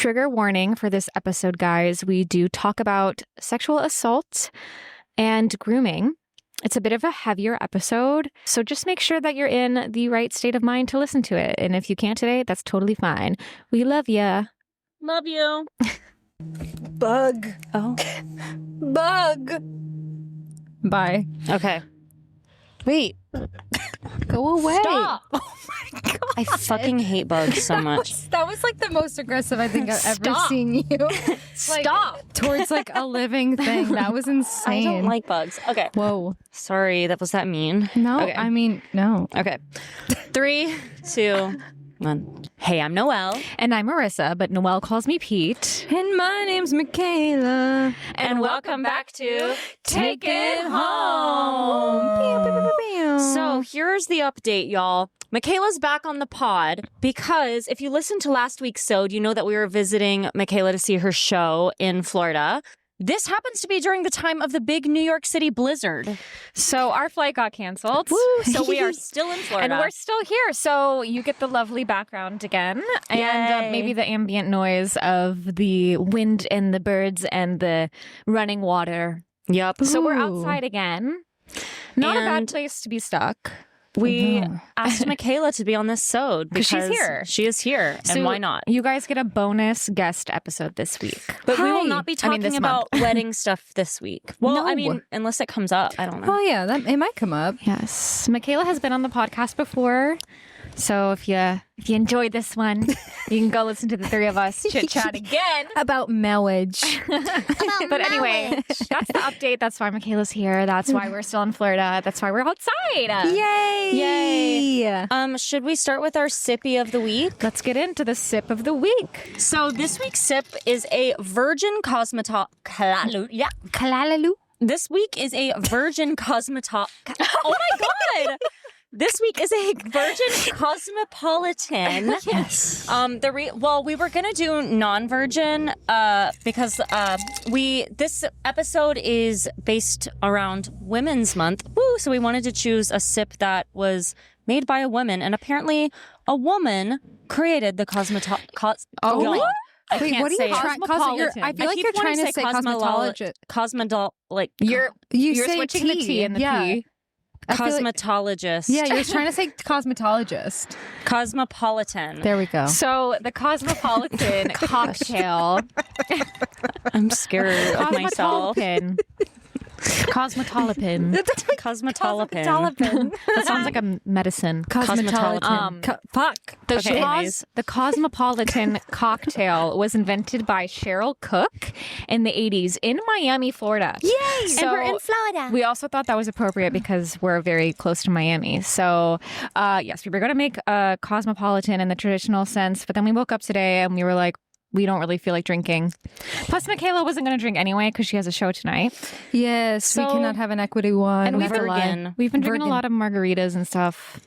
Trigger warning for this episode, guys. We do talk about sexual assault and grooming. It's a bit of a heavier episode, so just make sure that you're in the right state of mind to listen to it. And if you can't today, that's totally fine. We love ya. Love you. Bug. Oh. Bug. Bye. Okay. Wait. Go away. Stop. Oh my God. I fucking hate bugs so much. That was like the most aggressive I think I've ever Stop. seen you. Stop. Towards like a living thing. That was insane. I don't like bugs. Okay. Whoa. Sorry, was that mean? No, Okay. I mean, no. Okay. 3, 2, 1. Hey, I'm Noelle. And I'm Marissa, but Noelle calls me Pete. And my name's Michaela. And welcome back to Take It Home. Pew, pew, pew, pew. So here's the update, y'all. Michaela's back on the pod because if you listened to last week's sode, you know that we were visiting Michaela to see her show in Florida. This happens to be during the time of the big New York City blizzard. So our flight got canceled. Woo, so we are still in Florida. And we're still here. So you get the lovely background again. And Yay. maybe the ambient noise of the wind and the birds and the running water. Yep. So we're Ooh. outside again. Not a bad And place to be stuck. we asked Michaela to be on this sode because she's here. She is here. And So why not? You guys get a bonus guest episode this week. But we will Hi. not be I mean, talking this about wedding stuff this week. Well, No. I mean, unless it comes up. I don't know. Well, yeah, it might come up. Yes. Michaela has been on the podcast before. So if you enjoyed this one, you can go listen to the three of us chit-chat again. About marriage. But anyway, that's the update. That's why Michaela's here. That's why we're still in Florida. That's why we're outside. Yay! Should we start with our sippy of the week? Let's get into the sip of the week. So this week's sip is a virgin Kalalalu. This week is a virgin Oh my God! This week is a virgin cosmopolitan. Yes. We were gonna do non-virgin because this episode is based around Women's Month. Woo! So we wanted to choose a sip that was made by a woman, and apparently a woman created the Oh, Y'all, what? I Wait, can't what are say you it. trying? Cosmopolitan. I feel I like keep you're wanting trying to say cosmetologist. You're You're say switching the T and the P. I feel like- cosmetologist. Yeah, you're trying to say cosmetologist. Cosmopolitan. There we go. So the Cosmopolitan cocktail. I'm scared of myself. Cosmopolitan. Cosmopolitan. That sounds like a medicine. Cosmopolitan. Fuck. The, Okay, anyways. the Cosmopolitan cocktail was invented by Cheryl Cook in the 80s in Miami, Florida. Yay! So and we're in Florida. we also thought that was appropriate because we're very close to Miami. So, yes, we were going to make a Cosmopolitan in the traditional sense, but then we woke up today and we were like, we don't really feel like drinking. Plus, Michaela wasn't going to drink anyway because she has a show tonight. Yes, we So- cannot have an equity one. And Never lie. Virgin. We've been drinking Virgin. a lot of margaritas and stuff.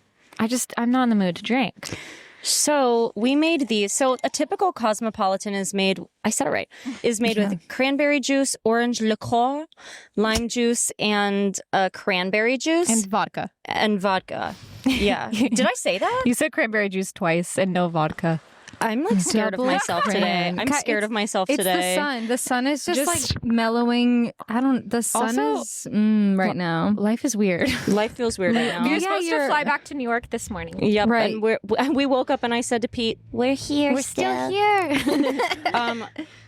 I'm not in the mood to drink. So we made these. So a typical Cosmopolitan is made, I said it right, is made with cranberry juice, orange liqueur, lime juice, and cranberry juice. And vodka. And vodka. Yeah. Did I say that? You said cranberry juice twice and no vodka. I'm like scared of Double myself today. cran. I'm scared of myself It's today. the sun. The sun is just Just- like mellowing. The sun Also- is right now. Life is weird. Life feels weird right now. You're Yeah, supposed to you're- fly back to New York this morning. Yep. Right. And we woke up and I said to Pete, "We're here. We're still here.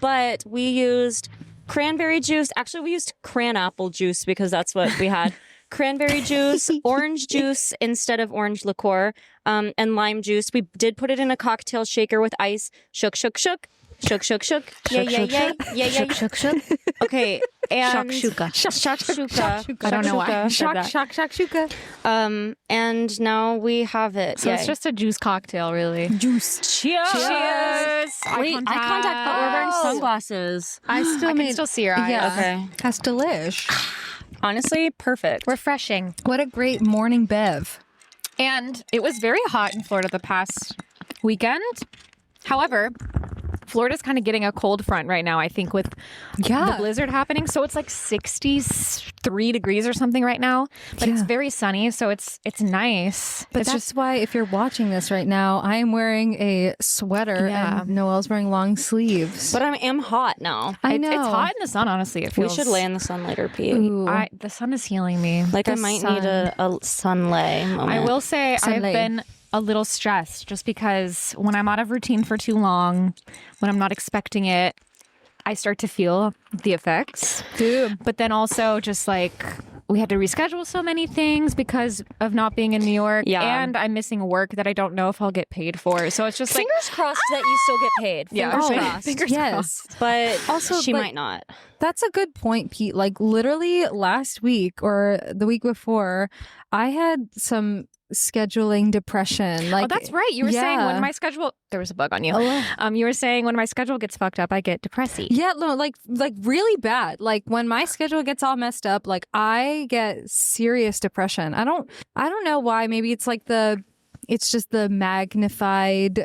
But we used cranberry juice. Actually, we used cran apple juice because that's what we had. Cranberry juice, orange juice instead of orange liqueur, and lime juice. We did put it in a cocktail shaker with ice. Shook, shook, shook. Shook, shook, shook. Yeah, yeah, yeah. Yeah, yeah. Shook, shook. Okay. And Shakshuka. Shakshuka. I don't know why I said that. Shuka. And now we have it. So it's just a juice cocktail, really. Juice. cheers. Cheers. Wait, eye contact, but we're wearing Oh. sunglasses. I still I can still see your eyes. Yeah. Okay. That's delish. Honestly, perfect. Refreshing. What a great morning bev. And it was very hot in Florida the past weekend. However, Florida's kind of getting a cold front right now, I think, with the blizzard happening. So it's like 63 degrees or something right now. But it's very sunny, so it's nice. But it's that's why if you're watching this right now, I am wearing a sweater and Noelle's wearing long sleeves. But I am hot now. I know. It's hot in the sun, honestly. It feels... We should lay in the sun later, Pete. The sun is healing me. Like, I might need a sun lay moment. I will say I've been a little stressed just because when I'm out of routine for too long, when I'm not expecting it, I start to feel the effects. Dude. But then also just like we had to reschedule so many things because of not being in New York. Yeah. And I'm missing work that I don't know if I'll get paid for. So it's just fingers crossed that you still get paid. Fingers crossed. Fingers crossed. But also, she might not. That's a good point, Pete. Like literally last week or the week before, I had some scheduling depression. Like, that's right. You were saying when my schedule, there was a bug on you. You were saying when my schedule gets fucked up, I get depressy. Yeah, no, like really bad. Like when my schedule gets all messed up, like I get serious depression. I don't know why. Maybe it's like it's just the magnified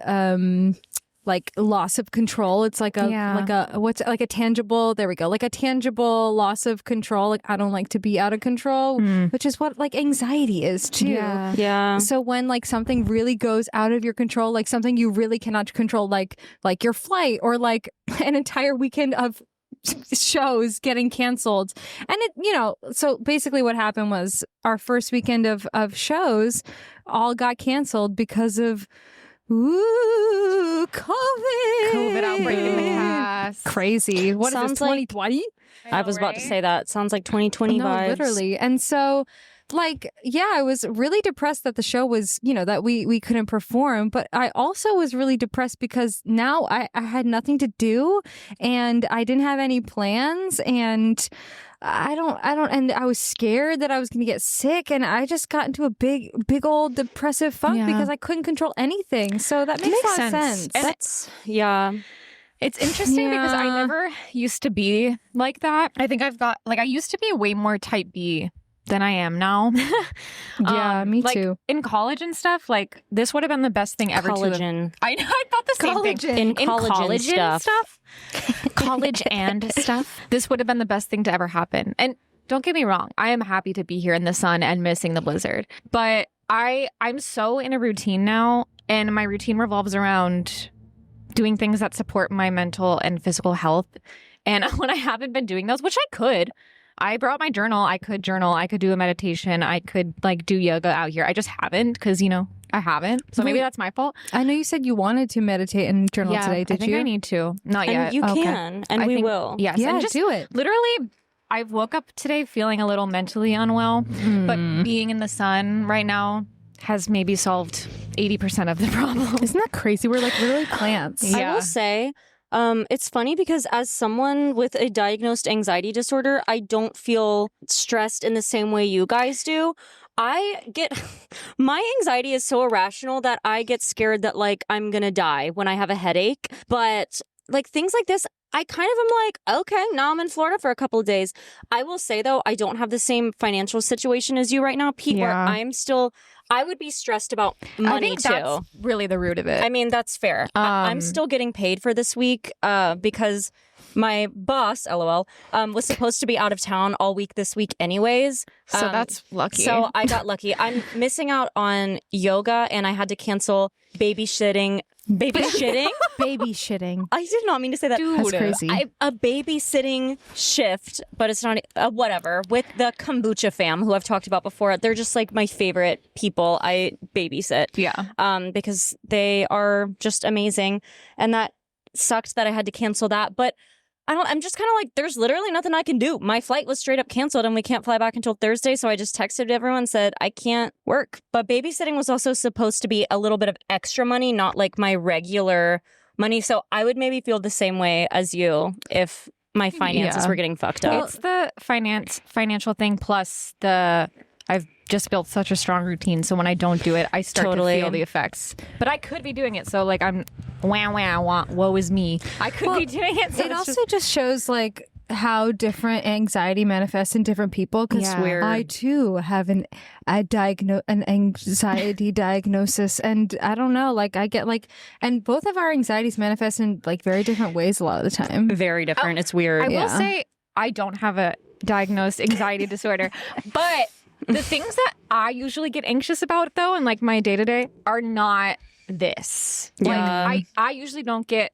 like loss of control. It's like a tangible, there we go, like a tangible loss of control. Like I don't like to be out of control, which is what like anxiety is too. Yeah. So when like something really goes out of your control, like something you really cannot control, like your flight or like an entire weekend of shows getting canceled. And so basically what happened was our first weekend of shows all got canceled because of COVID outbreak in the cast. Crazy. What Sounds is this, 2020? I was about to say that. Sounds like 2020 vibes. Literally. And so like, I was really depressed that the show was, that we couldn't perform. But I also was really depressed because now I had nothing to do and I didn't have any plans and and I was scared that I was going to get sick and I just got into a big old depressive funk because I couldn't control anything. So that makes a lot of sense. And it's interesting because I never used to be like that. I think I used to be way more type B than I am now. Me too. In college and stuff, like this would have been the best thing ever. Collagen. I thought the same thing. In college stuff. College and stuff. This would have been the best thing to ever happen. And don't get me wrong, I am happy to be here in the sun and missing the blizzard. But I'm so in a routine now, and my routine revolves around doing things that support my mental and physical health. And when I haven't been doing those, which I could, I brought my journal. I could journal. I could do a meditation. I could like do yoga out here. I just haven't because, I haven't. So maybe that's my fault. I know you said you wanted to meditate and journal today. Did I think you? I need to. Not yet. And you can. And we will. Yes. Yeah, and just do it. Literally, I woke up today feeling a little mentally unwell. But being in the sun right now has maybe solved 80% of the problem. Isn't that crazy? We're like literally plants. Yeah. I will say, it's funny because as someone with a diagnosed anxiety disorder, I don't feel stressed in the same way you guys do. My anxiety is so irrational that I get scared that like I'm gonna die when I have a headache. But like things like this, I kind of am like, okay, now I'm in Florida for a couple of days. I will say though, I don't have the same financial situation as you right now, Pete, where I would be stressed about money I think too. That's really the root of it. I mean, that's fair. I'm still getting paid for this week because my boss, LOL, was supposed to be out of town all week this week anyways. So that's lucky. So I got lucky. I'm missing out on yoga and I had to cancel babysitting. Babysitting? Babysitting. I did not mean to say that. Dude, that's crazy. A babysitting shift, but it's not whatever. With the kombucha fam, who I've talked about before, they're just like my favorite people. I babysit, because they are just amazing, and that sucked that I had to cancel that. But I'm just kind of like, there's literally nothing I can do. My flight was straight up canceled and we can't fly back until Thursday. So I just texted everyone and said, I can't work. But babysitting was also supposed to be a little bit of extra money, not like my regular money. So I would maybe feel the same way as you if my finances were getting fucked up. It's the financial thing plus I've just built such a strong routine. So when I don't do it, I start to feel the effects. But I could be doing it. So like I'm woe is me. I could be doing it. So it also just shows like how different anxiety manifests in different people. Because Yeah. Weird. I too have an anxiety diagnosis, and I don't know, like I get like, and both of our anxieties manifest in like very different ways a lot of the time. Very different. It's weird. I will Yeah. say I don't have a diagnosed anxiety disorder, but the things that I usually get anxious about, though, in like my day to day, are not this. Yeah. Like I usually don't get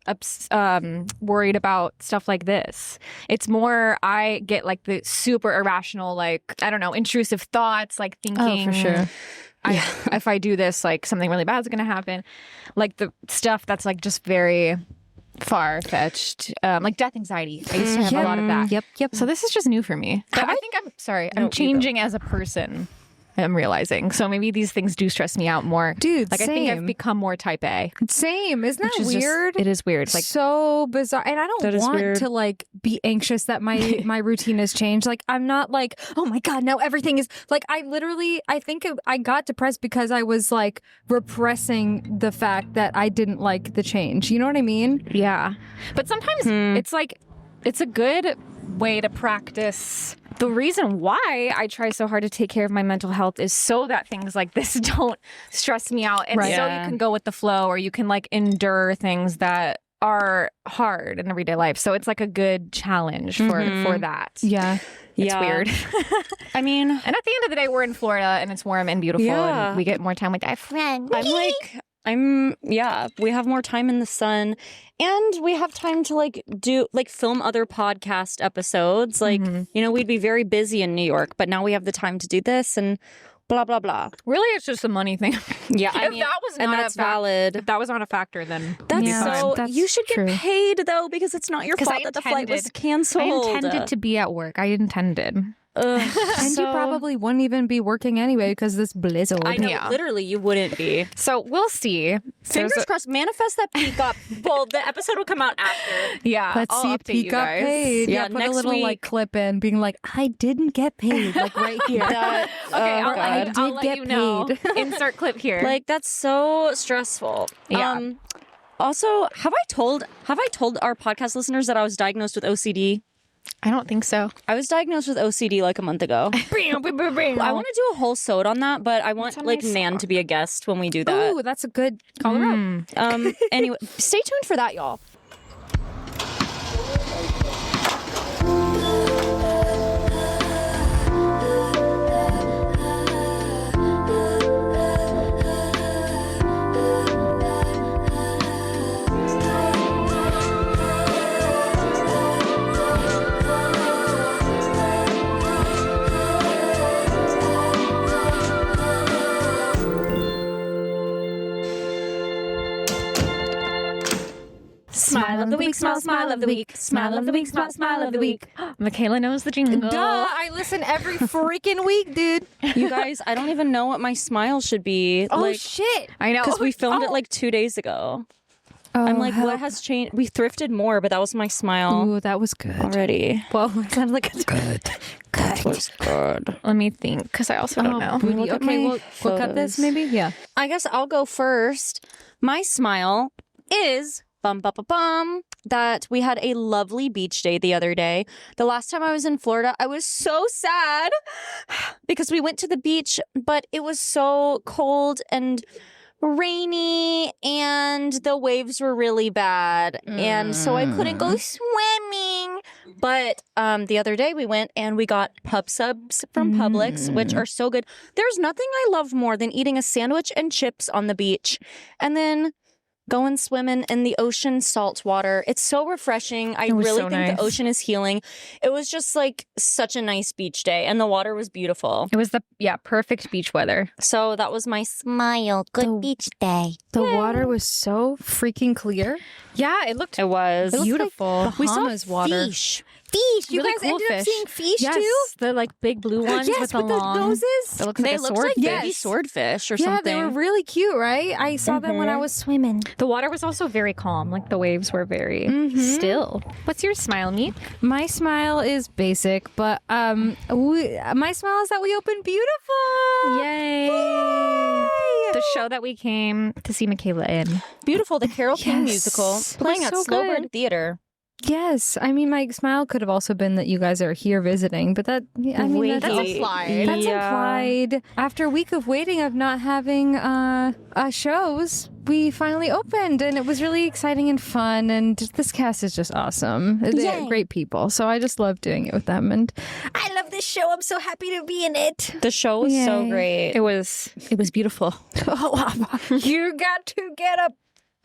worried about stuff like this. It's more I get like the super irrational, like I don't know, intrusive thoughts, like thinking. Oh, for sure. If I do this, like something really bad is going to happen. Like the stuff that's like just very far-fetched, like death anxiety. I used to have a lot of that. Yep. So this is just new for me. But I think I'm changing as a person. I'm realizing. So maybe these things do stress me out more. Dude, like I think I've same. become more type A. Same. Isn't that which is just- weird? it is weird. Like So bizarre, and I That don't is want weird. to like be anxious that my routine has changed. Like I'm not like, oh my god, now everything is like. I think I got depressed because I was like repressing the fact that I didn't like the change. You know what I mean? yeah. But sometimes it's like it's a good way to practice. The reason why I try so hard to take care of my mental health is so that things like this don't stress me out. And Right. so Yeah. you can go with the flow, or you can like endure things that are hard in everyday life. So it's like a good challenge for that. Yeah. It's Yeah. weird. I mean, And at the end of the day, we're in Florida and it's warm and beautiful Yeah. and we get more time with our friends. we have more time in the sun, and we have time to like film other podcast episodes. Like, we'd be very busy in New York, but now we have the time to do this and blah, blah, blah. Really, it's just a money thing. Yeah. If that was and not a that's fact- valid. If that was not a factor, then That's Yeah, so, that's you should true. get paid though, because it's not your 'Cause fault I that the flight was intended- canceled. I intended to be at work. I intended. Ugh, And so- you probably wouldn't even be working anyway because this blizzard. I know, Yeah. literally, you wouldn't be. So we'll see. Fingers There's a- crossed, manifest that peak up. Well, the episode will come out after. Yeah, Let's I'll see if update Pete you got guys. paid. Yeah, Yeah, put a next little like week- clip in, being like, I didn't get paid, like right here. That- Okay, oh, I'll God. let get you know. paid. Insert clip here. Like, that's so stressful. Yeah. Also, have I told our podcast listeners that I was diagnosed with OCD? I don't think so. I was diagnosed with OCD like a month ago. I want to do a whole sode on that, but I want That's a like nice Nan song. to be a guest when we do that. Ooh, that's a good call her out. Anyway, stay tuned for that, y'all. Smile of the week, smile of the week, smile of the week, smile of the week. Michaela knows the jingle. Duh, I listen every freaking week, dude. You guys, I don't even know what my smile should be. Oh like, shit. I know. because we filmed it like 2 days ago. I'm like, what has changed? We thrifted more, but that was my smile Ooh, that was good. already. Whoa, it sounded like a good. That was good. Let me think, because I also don't know. Booty. Look at Okay, my we'll cut this photos. maybe. Yeah. I guess I'll go first. My smile is bum bum bum bum that we had a lovely beach day the other day. The last time I was in Florida, I was so sad because we went to the beach, but it was so cold and rainy and the waves were really bad. And so I couldn't go swimming. But the other day we went and we got pub subs from Publix, which are so good. There's nothing I love more than eating a sandwich and chips on the beach and then going swimming in the ocean salt water. It's so refreshing. I It was really so think nice. the ocean is healing. It was just like such a nice beach day and the water was beautiful. It was the perfect beach weather. So that was my smile. Good beach day. The water was so freaking clear. Yeah, it looked It was. beautiful. We saw Bahamas water. Fish. Fish. You Really guys cool ended up fish. seeing fish yes, too? the like big blue ones Yes, with the with the long noses. It looks They like a looked sword. like baby Yes. swordfish or Yeah, something. they were really cute, right? I saw them when I was swimming. The water was also very calm. Like the waves were very still. What's your smile, Meat? My smile is basic, but my smile is that we opened Beautiful. Yay! The show that we came to see Michaela in. Beautiful. The Carol King Yes. musical It playing was at so Slow Burn good. Theater. Yes. I mean, my smile could have also been that you guys are here visiting, but that's implied. That's implied. After a week of waiting of not having shows, we finally opened, and it was really exciting and fun. And this cast is just awesome. They're great people, so I just love doing it with them. And I love this show. I'm so happy to be in it. The show was so great. It was beautiful. You got to get up.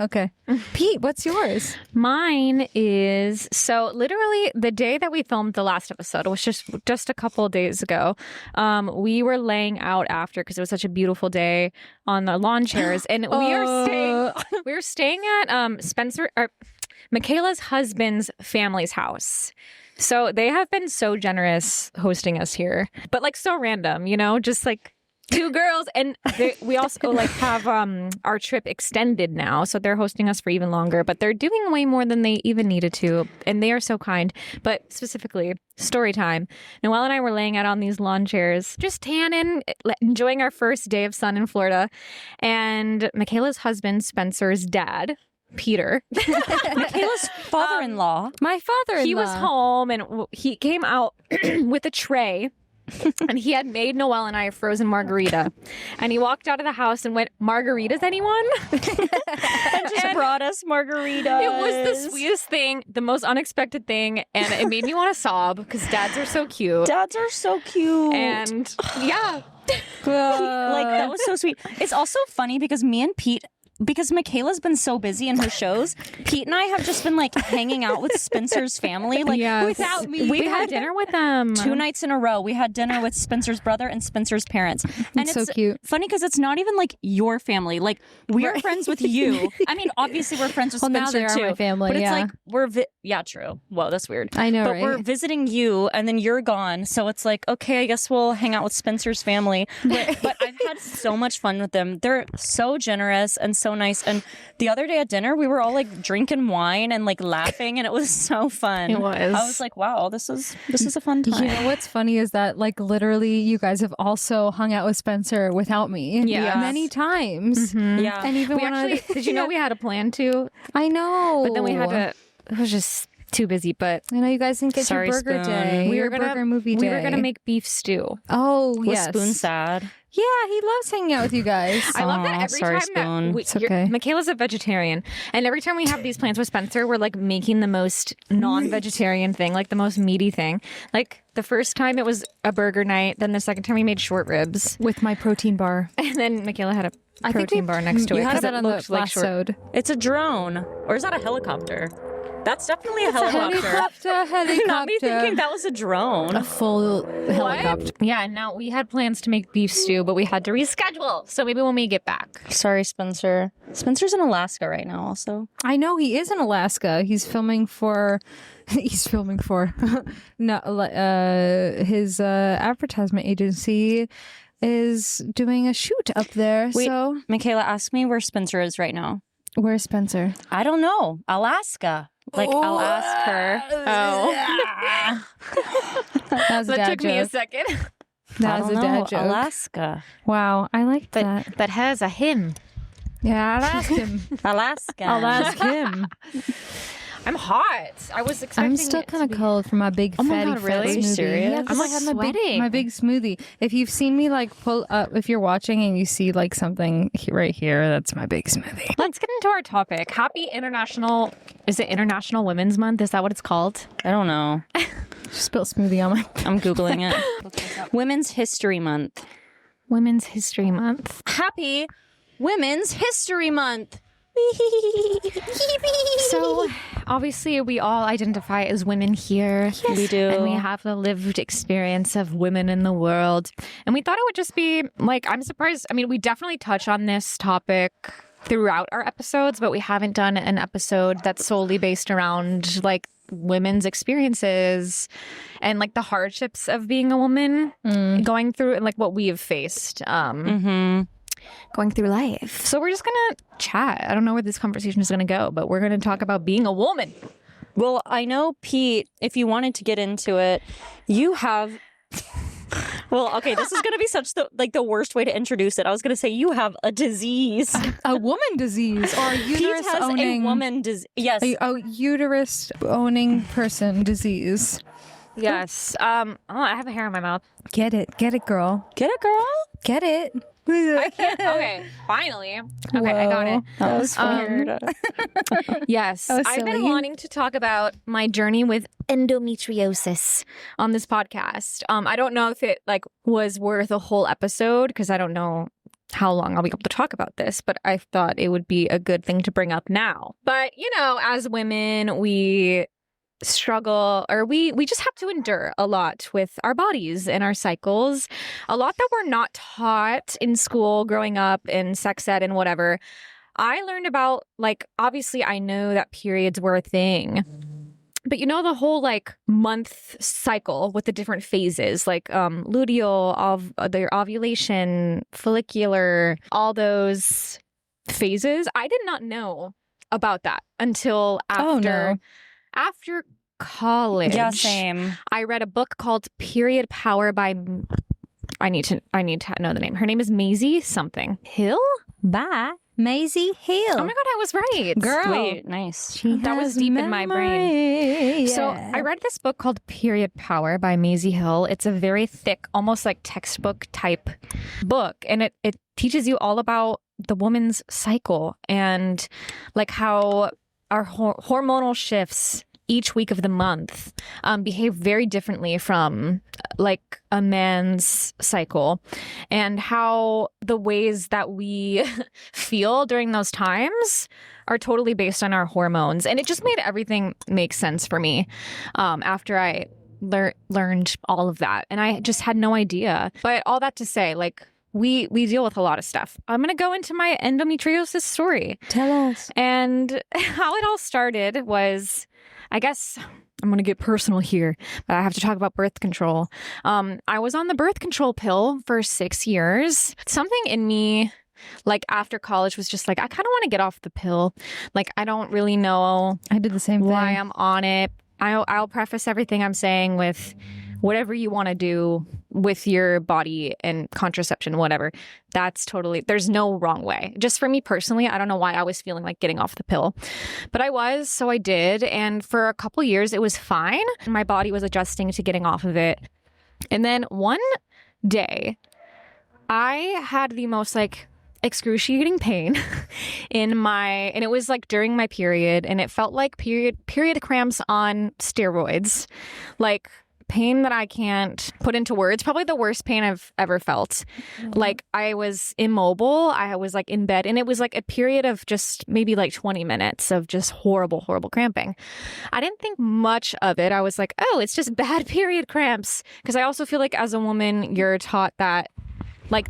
Okay. Pete, what's yours? Mine is, so literally the day that we filmed the last episode was just a couple of days ago. We were laying out after because it was such a beautiful day on the lawn chairs, and we were staying at Spencer or Michaela's husband's family's house. So they have been so generous hosting us here, but like so random, you know, just like two girls, and we also like have our trip extended now, so they're hosting us for even longer, but they're doing way more than they even needed to, and they are so kind. But specifically, story time. Noelle and I were laying out on these lawn chairs, just tanning, enjoying our first day of sun in Florida, and Michaela's husband, Spencer's dad, Peter, Michaela's father-in-law. My father-in-law. He was home, and he came out with a tray. And he had made Noelle and I a frozen margarita. And he walked out of the house and went, "Margaritas, anyone?" and just brought us margaritas. It was the sweetest thing, the most unexpected thing. And it made me want to sob because dads are so cute. Dads are so cute. And yeah. Like, that was so sweet. It's also funny because me and Pete, because Michaela's been so busy in her shows, Pete and I have just been like hanging out with Spencer's family. Like without me. We had dinner with them 2 nights in a row. We had dinner with Spencer's brother and Spencer's parents. And it's so cute. Funny because it's not even like your family. Like, we're friends with you. I mean, obviously we're friends with Spencer now they too. are my family, but it's yeah. like we're true. Whoa, that's weird. I know, but right? we're visiting you, and then you're gone. So it's like, okay, I guess we'll hang out with Spencer's family. But I've had so much fun with them. They're so generous and so nice. And the other day at dinner, we were all like drinking wine and like laughing, and it was so fun. It was. I was like, wow, this is a fun time. You know what's funny is that like literally you guys have also hung out with Spencer without me many times. Yeah. And even We when actually, did you know we had a plan to? I know. But then we had to, it was just too busy. But I know you guys didn't get Sorry, your burger Spoon. day. we your were gonna burger movie day. We were gonna make beef stew. Oh, Was yes. Spoon sad? Yeah, he loves hanging out with you guys. I love that every sorry, time Spoon. that It's okay. Michaela's a vegetarian, and every time we have these plans with Spencer, we're like making the most non-vegetarian thing, like the most meaty thing. Like the first time it was a burger night, then the second time we made short ribs, With my protein bar. and then Michaela had a I think protein bar next to it You had because that it on the looked like last short. sode. It's a drone. Or is that a helicopter? That's definitely a helicopter. Helicopter. Not me thinking that was a drone. A full helicopter. Yeah, now we had plans to make beef stew, but we had to reschedule. So maybe when we get back. Sorry, Spencer. Spencer's in Alaska right now also. I know he is in Alaska. He's filming for. He's filming for. No, his advertisement agency is doing a shoot up there. Wait, So Michaela, ask me where Spencer is right now. where's Spencer? I don't know. Alaska. Like, I'll ask her. Oh. That was a That dad took me a joke. second. That was a dad joke. Alaska. Wow, I like that. That has a him. Yeah, I'll ask him. Alaska. I'll ask him. I'm hot. I was expecting I'm still it to kind be- of cold from my big Oh my fatty God, fat really? smoothie. Are you serious? Yeah, 'cause I'm, I like, had sweating. my big smoothie. If you've seen me like pull up, if you're watching and you see like something right here, that's my big smoothie. Let's get into our topic. Happy International, is it International Women's Month? Is that what it's called? I don't know. Just spilled smoothie on my. I'm Googling it. Women's History Month. Women's History Month. Happy Women's History Month. So, obviously, we all identify as women here. Yes. We do. And we have the lived experience of women in the world. And we thought it would just be like, I'm surprised. I mean, we definitely touch on this topic throughout our episodes, but we haven't done an episode that's solely based around like women's experiences and like the hardships of being a woman going through and like what we have faced. Going through life. So we're just gonna chat. I don't know where this conversation is gonna go, but we're gonna talk about being a woman. Well, I know, Pete, if you wanted to get into it, you have... Well, okay, this is going to be such the worst way to introduce it. I was going to say you have a disease. A woman disease or a uterus Pete has owning a woman disease. Yes. a uterus owning person disease. Yes. I have a hair in my mouth. Get it, girl. Get it, girl? Get it. I can't. Okay, finally. Okay, I got it. That was weird. Yes, That was I've been silly. wanting to talk about my journey with endometriosis on this podcast. I don't know if it was worth a whole episode because I don't know how long I'll be able to talk about this, but I thought it would be a good thing to bring up now. But as women, we struggle, or we just have to endure a lot with our bodies and our cycles, a lot that we're not taught in school growing up in sex ed and whatever. I learned about, obviously I know that periods were a thing, but the whole month cycle with the different phases, luteal, their ovulation, follicular, all those phases. I did not know about that until after college. Yeah, same. I read a book called Period Power by I need to know the name. Her name is Maisie something. Hill? Bye. Maisie Hill. Oh my god, I was right. Girl. Sweet, nice. That was deep in my brain. So I read this book called Period Power by Maisie Hill. It's a very thick, almost like textbook type book. And it teaches you all about the woman's cycle and how our hormonal shifts each week of the month behave very differently from a man's cycle, and how the ways that we feel during those times are totally based on our hormones. And it just made everything make sense for me after I learned all of that. And I just had no idea. But all that to say, we deal with a lot of stuff. I'm going to go into my endometriosis story. Tell us. And how it all started was, I guess I'm going to get personal here, but I have to talk about birth control. I was on the birth control pill for 6 years. Something in me, after college, was just I kind of want to get off the pill. I don't really know. I did the same thing. Why I'm on it. I'll preface everything I'm saying with whatever you want to do with your body and contraception, whatever. That's totally, there's no wrong way. Just for me personally, I don't know why I was feeling like getting off the pill, but I was, so I did. And for a couple years, it was fine. My body was adjusting to getting off of it. And then one day, I had the most excruciating pain and it was during my period, and it felt like period cramps on steroids. Pain that I can't put into words. Probably the worst pain I've ever felt. Mm-hmm. I was immobile. I was in bed, and it was a period of just maybe 20 minutes of just horrible cramping. I didn't think much of it. I was oh, it's just bad period cramps. Because I also feel as a woman, you're taught that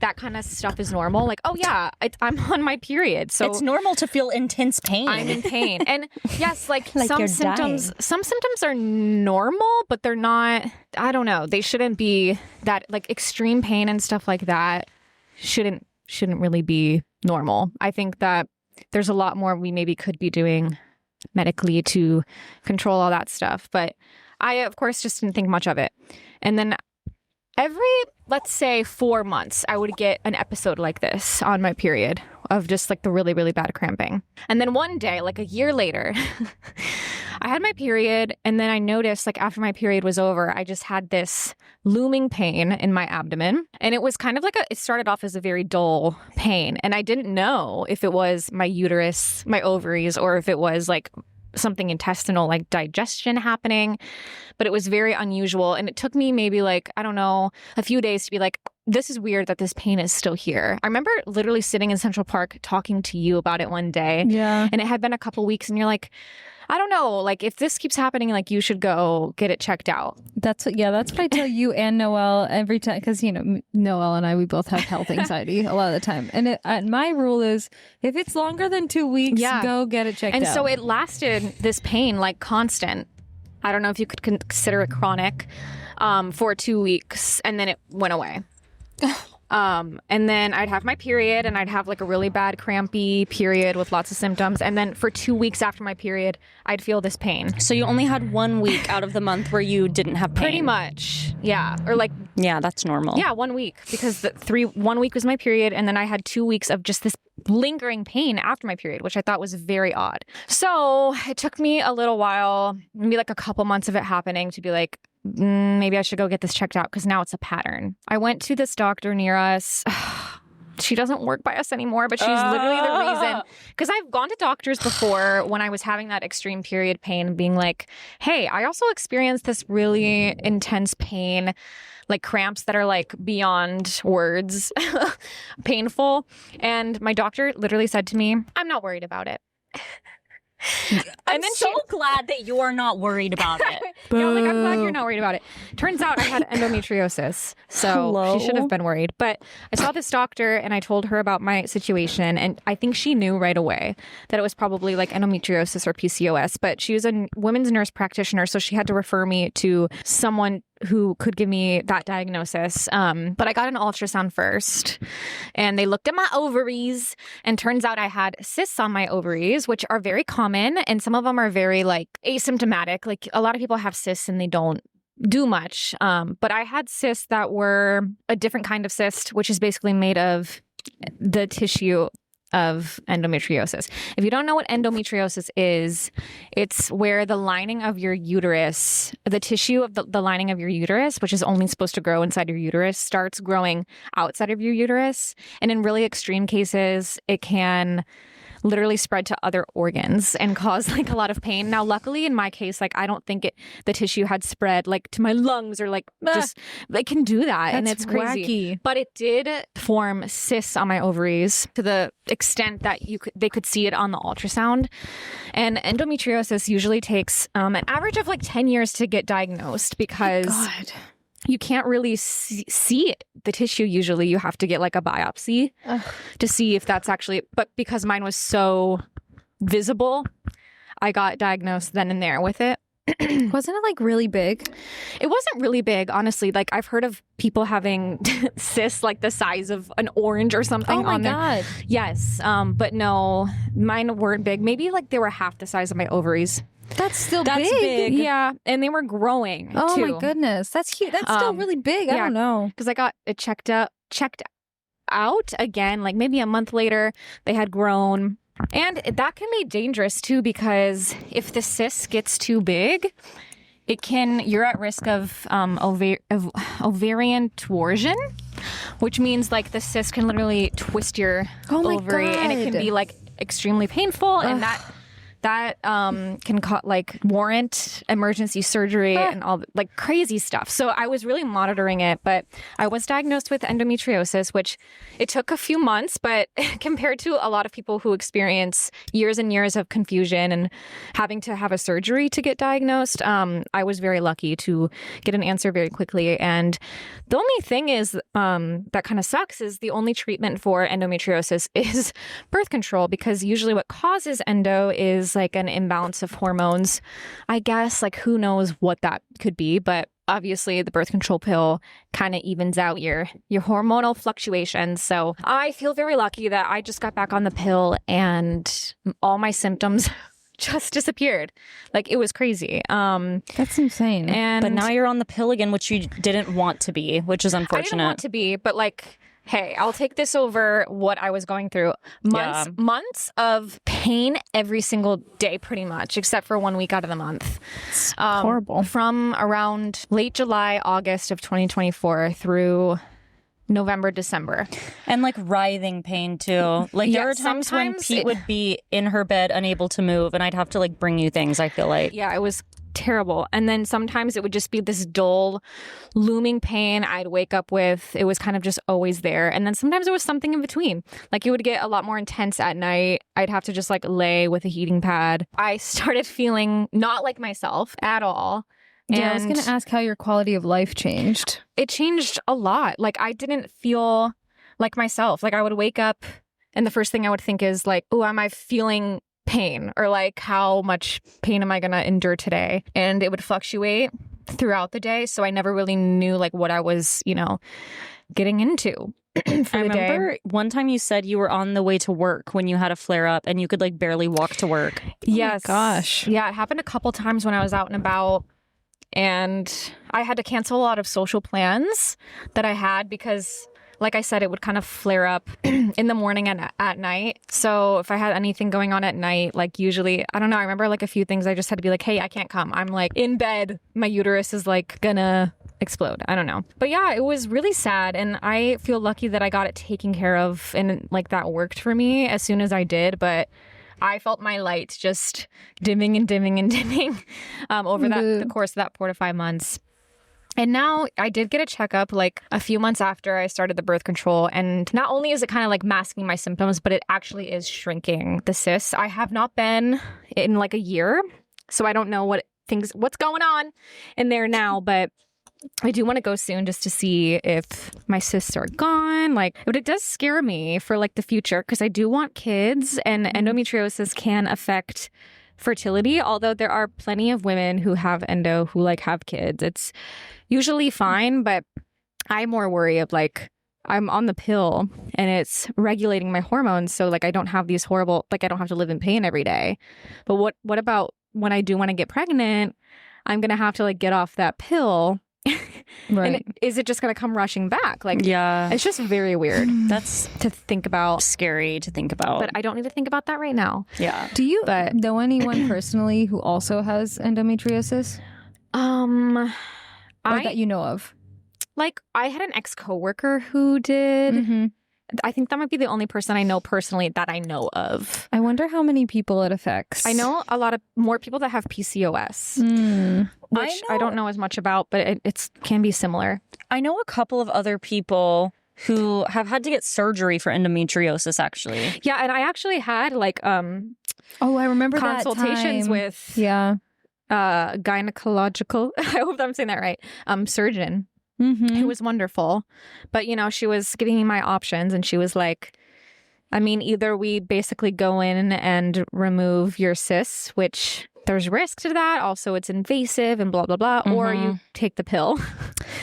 that kind of stuff is normal. Oh yeah, I'm on my period, so it's normal to feel intense pain. I'm in pain, and yes, some you're symptoms. dying. Some symptoms are normal, but they're not. I don't know. They shouldn't be that extreme pain and stuff like that. Shouldn't really be normal. I think that there's a lot more we maybe could be doing medically to control all that stuff. But I, of course, just didn't think much of it. And then every, let's say, 4 months, I would get an episode like this on my period of just the really, really bad cramping. And then one day, a year later, I had my period, and then I noticed after my period was over, I just had this looming pain in my abdomen. And it was kind of it started off as a very dull pain. And I didn't know if it was my uterus, my ovaries, or if it was something intestinal, digestion happening, but it was very unusual. And it took me maybe I don't know, a few days to be this is weird that this pain is still here. I remember literally sitting in Central Park talking to you about it one day. Yeah. And it had been a couple weeks, and you're I don't know, if this keeps happening, you should go get it checked out. That's what I tell you and Noelle every time, because Noelle and I, we both have health anxiety a lot of the time, and my rule is if it's longer than 2 weeks, go get it checked out. And so it lasted, this pain, constant. I don't know if you could consider it chronic, for 2 weeks, and then it went away. And then I'd have my period, and I'd have a really bad crampy period with lots of symptoms. And then for 2 weeks after my period, I'd feel this pain. So you only had 1 week out of the month where you didn't have pain. Pretty much. Yeah. Or Yeah, that's normal. Yeah, 1 week, because 1 week was my period, and then I had 2 weeks of just this lingering pain after my period, which I thought was very odd. So it took me a little while, maybe like a couple months of it happening, to be like, maybe I should go get this checked out, because now it's a pattern. I went to this doctor near us. She doesn't work by us anymore, but she's literally the reason. Because I've gone to doctors before when I was having that extreme period pain, being like, hey, I also experienced this really intense pain, like cramps that are like beyond words, painful. And my doctor literally said to me, I'm not worried about it. I'm so glad that you're not worried about it. Yeah, I'm glad you're not worried about it. Turns out I had endometriosis, so she should have been worried. But I saw this doctor and I told her about my situation, and I think she knew right away that it was probably like endometriosis or PCOS. But she was a women's nurse practitioner, so she had to refer me to someone who could give me that diagnosis. But I got an ultrasound first, and they looked at my ovaries, and turns out I had cysts on my ovaries, which are very common, and some of them are very like asymptomatic. Like a lot of people have cysts and they don't do much. But I had cysts that were a different kind of cyst, which is basically made of the tissue of endometriosis. If you don't know what endometriosis is, it's where the lining of your uterus, the tissue of the lining of your uterus, which is only supposed to grow inside your uterus, starts growing outside of your uterus. And in really extreme cases, it can literally spread to other organs and cause like a lot of pain. Now, luckily in my case, like I don't think the tissue had spread like to my lungs or like just they can do that. And it's crazy. Wacky. But it did form cysts on my ovaries to the extent that they could see it on the ultrasound. And endometriosis usually takes an average of like 10 years to get diagnosed, because you can't really see the tissue. Usually you have to get like a biopsy to see if that's actually, but because mine was so visible, I got diagnosed then and there with it. Wasn't it like really big? It wasn't really big, honestly. Like I've heard of people having cysts like the size of an orange or something on their. God. Yes. But no, mine weren't big. Maybe like they were half the size of my ovaries. That's still That's big. big. Yeah. And they were growing Oh too. my goodness. That's huge. That's still really big. I don't know. Because I got it checked out again, like maybe a month later, they had grown. And that can be dangerous too, because if the cyst gets too big, you're at risk of ovarian torsion, which means like the cyst can literally twist your ovary, and it can be like extremely painful, and that can warrant emergency surgery and all like crazy stuff. So I was really monitoring it, but I was diagnosed with endometriosis, which it took a few months, but compared to a lot of people who experience years and years of confusion and having to have a surgery to get diagnosed, I was very lucky to get an answer very quickly. And the only thing is that kind of sucks is the only treatment for endometriosis is birth control, because usually what causes endo is like an imbalance of hormones. I guess, like, who knows what that could be, but obviously the birth control pill kind of evens out your hormonal fluctuations. So I feel very lucky that I just got back on the pill and all my symptoms just disappeared. Like, it was crazy. That's insane. But now you're on the pill again, which you didn't want to be, which is unfortunate. I didn't want to be, but like, hey, I'll take this over what I was going through. Months of pain every single day, pretty much, except for 1 week out of the month. It's horrible. From around late July, August of 2024 through November, December. And like writhing pain too. Like there were times when Pete would be in her bed unable to move, and I'd have to like bring you things, I feel like. Yeah, it was terrible. And then sometimes it would just be this dull, looming pain I'd wake up with. It was kind of just always there. And then sometimes it was something in between. Like, it would get a lot more intense at night. I'd have to just like lay with a heating pad. I started feeling not like myself at all. Yeah, I was going to ask how your quality of life changed. It changed a lot. Like, I didn't feel like myself. Like, I would wake up and the first thing I would think is like, oh, am I feeling pain? Or like, how much pain am I going to endure today? And it would fluctuate throughout the day. So I never really knew like what I was, getting into. I remember one time you said you were on the way to work when you had a flare up and you could like barely walk to work. Yes. Oh my gosh. Yeah, it happened a couple times when I was out and about. And I had to cancel a lot of social plans that I had because, like I said, it would kind of flare up in the morning and at night. So if I had anything going on at night, like usually, I don't know, I remember like a few things I just had to be like, hey, I can't come. I'm like in bed. My uterus is like gonna explode. I don't know. But yeah, it was really sad. And I feel lucky that I got it taken care of and like that worked for me as soon as I did. But I felt my light just dimming and dimming and dimming over the course of that 4 to 5 months. And now I did get a checkup like a few months after I started the birth control. And not only is it kind of like masking my symptoms, but it actually is shrinking the cysts. I have not been in like a year, so I don't know what's going on in there now, but I do want to go soon just to see if my cysts are gone. But it does scare me for like the future because I do want kids, and endometriosis can affect fertility, although there are plenty of women who have endo who like have kids. It's usually fine, but I more worry of like I'm on the pill and it's regulating my hormones, so like I don't have these horrible, like I don't have to live in pain every day. But what about when I do want to get pregnant? I'm gonna have to like get off that pill. Right. And is it just going to come rushing back? Like, yeah, it's just very weird. That's to think about. Scary to think about. But I don't need to think about that right now. Yeah. Do you know anyone personally who also has endometriosis? That you know of? Like, I had an ex-coworker who did. Mm-hmm. I think that might be the only person I know personally that I know of. I wonder how many people it affects. I know a lot of more people that have PCOS, which I don't know as much about, but it can be similar. I know a couple of other people who have had to get surgery for endometriosis, actually. Yeah, and I actually had like I remember consultations with gynecological. I hope I'm saying that right. Surgeon. Mm-hmm. It was wonderful. But, she was giving me my options and she was like, I mean, either we basically go in and remove your cysts, which there's risk to that. Also, it's invasive and blah, blah, blah. Mm-hmm. Or you take the pill.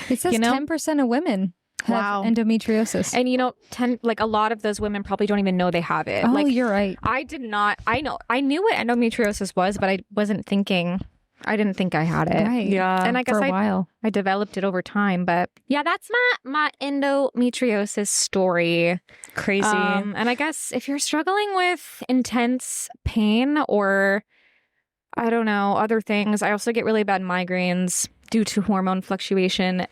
It says 10% of women have endometriosis. And, a lot of those women probably don't even know they have it. Oh, you're right. I did not. I knew what endometriosis was, but I didn't think I had it. Right. Yeah. And I guess for a while. I developed it over time. But yeah, that's my endometriosis story. Crazy. And I guess if you're struggling with intense pain or, I don't know, other things, I also get really bad migraines due to hormone fluctuation.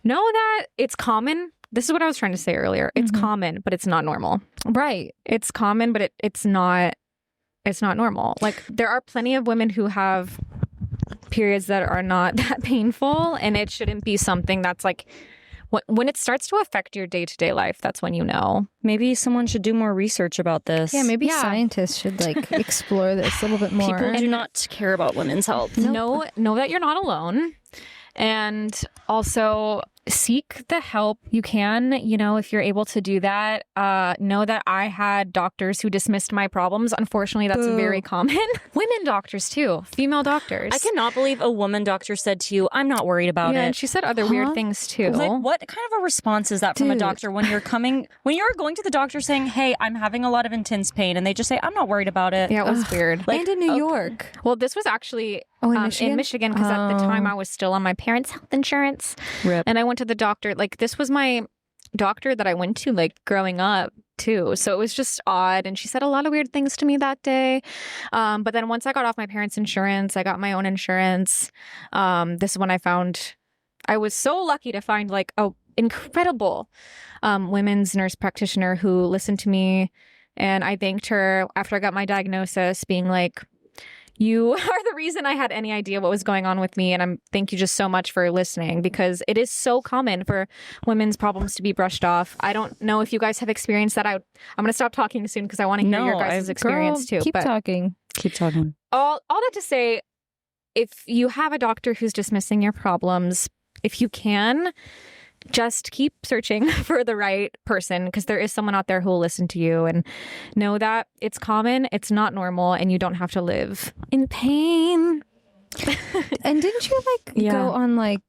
Know that it's common. This is what I was trying to say earlier. It's common, but it's not normal. Right. It's common, but it's not normal. Like, there are plenty of women who have periods that are not that painful, and it shouldn't be something that's like when it starts to affect your day-to-day life, that's when you know. Maybe someone should do more research about this. Yeah, maybe scientists should explore this a little bit more. People do not care about women's health. Know that you're not alone, and also seek the help you can, if you're able to do that. Know that I had doctors who dismissed my problems. Unfortunately, that's very common. Women doctors too, female doctors. I cannot believe a woman doctor said to you, I'm not worried about it. And she said other weird things too. Like, what kind of a response is that from a doctor when you're going to the doctor saying, hey, I'm having a lot of intense pain, and they just say, I'm not worried about it. Yeah, it was weird. And in New York. Well, this was actually in Michigan, because at the time I was still on my parents' health insurance. Rip. And I went to the doctor. Like, this was my doctor that I went to growing up too. So it was just odd. And she said a lot of weird things to me that day. But then once I got off my parents' insurance, I got my own insurance. This is when I was so lucky to find a incredible women's nurse practitioner who listened to me. And I thanked her after I got my diagnosis, being like, you are the reason I had any idea what was going on with me. And thank you just so much for listening, because it is so common for women's problems to be brushed off. I don't know if you guys have experienced that. I'm going to stop talking soon because I want to hear your guys' experience too. Keep talking. All that to say, if you have a doctor who's dismissing your problems, if you can, just keep searching for the right person, because there is someone out there who will listen to you, and know that it's common, it's not normal, and you don't have to live in pain. And didn't you go on not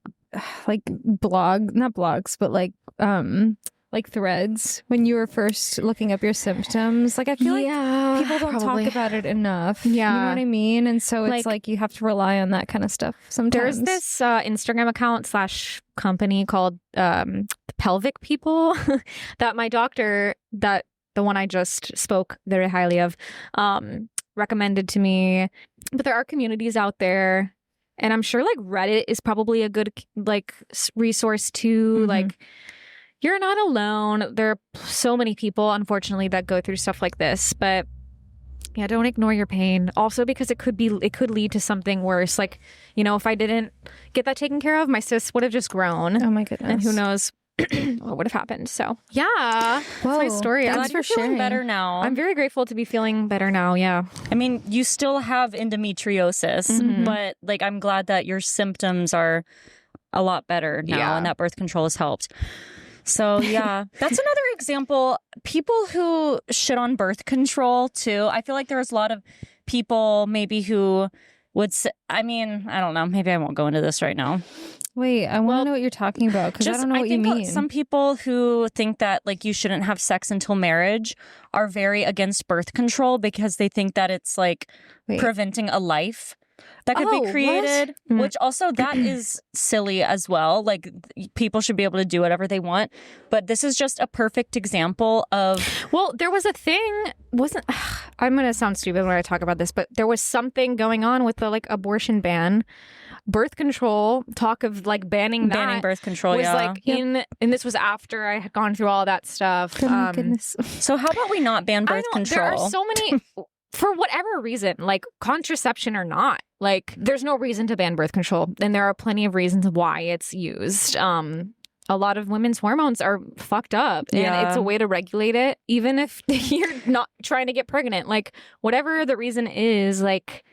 blogs, but like threads when you were first looking up your symptoms? Like I feel like people don't probably. talk about it enough. Yeah. You know what I mean? And so it's like you have to rely on that kind of stuff sometimes. There's this Instagram account / company called Pelvic People that my doctor, that the one I just spoke very highly of, recommended to me. But there are communities out there, and I'm sure like Reddit is probably a good like resource too. Mm-hmm. Like you're not alone. There are so many people, unfortunately, that go through stuff like this. But yeah, don't ignore your pain. Also, because it could lead to something worse. Like, you know, if I didn't get that taken care of, my cyst would have just grown. Oh my goodness. And who knows what would have happened. So yeah, that's my story. Thanks Glad for you're feeling sharing. better now. I'm very grateful to be feeling better now. Yeah. I mean, you still have endometriosis, but like I'm glad that your symptoms are a lot better now and that birth control has helped. So yeah, that's another example. People who shit on birth control too. I feel like there's a lot of people maybe who would say, I mean, I don't know. Maybe I won't go into this right now. Wait, I want to know what you're talking about because I don't know what you mean. Some people who think that like you shouldn't have sex until marriage are very against birth control because they think that it's like preventing a life that could be created, which also that is silly as well. Like people should be able to do whatever they want. But this is just a perfect example of... Well, there was a thing, I'm going to sound stupid when I talk about this, but there was something going on with the like abortion ban. Birth control, talk of like banning birth control, was like and this was after I had gone through all that stuff. Oh my goodness. So how about we not ban birth control? There are so many... For whatever reason, like contraception or not, like there's no reason to ban birth control. And there are plenty of reasons why it's used. A lot of women's hormones are fucked up and it's a way to regulate it. Even if you're not trying to get pregnant, like whatever the reason is, like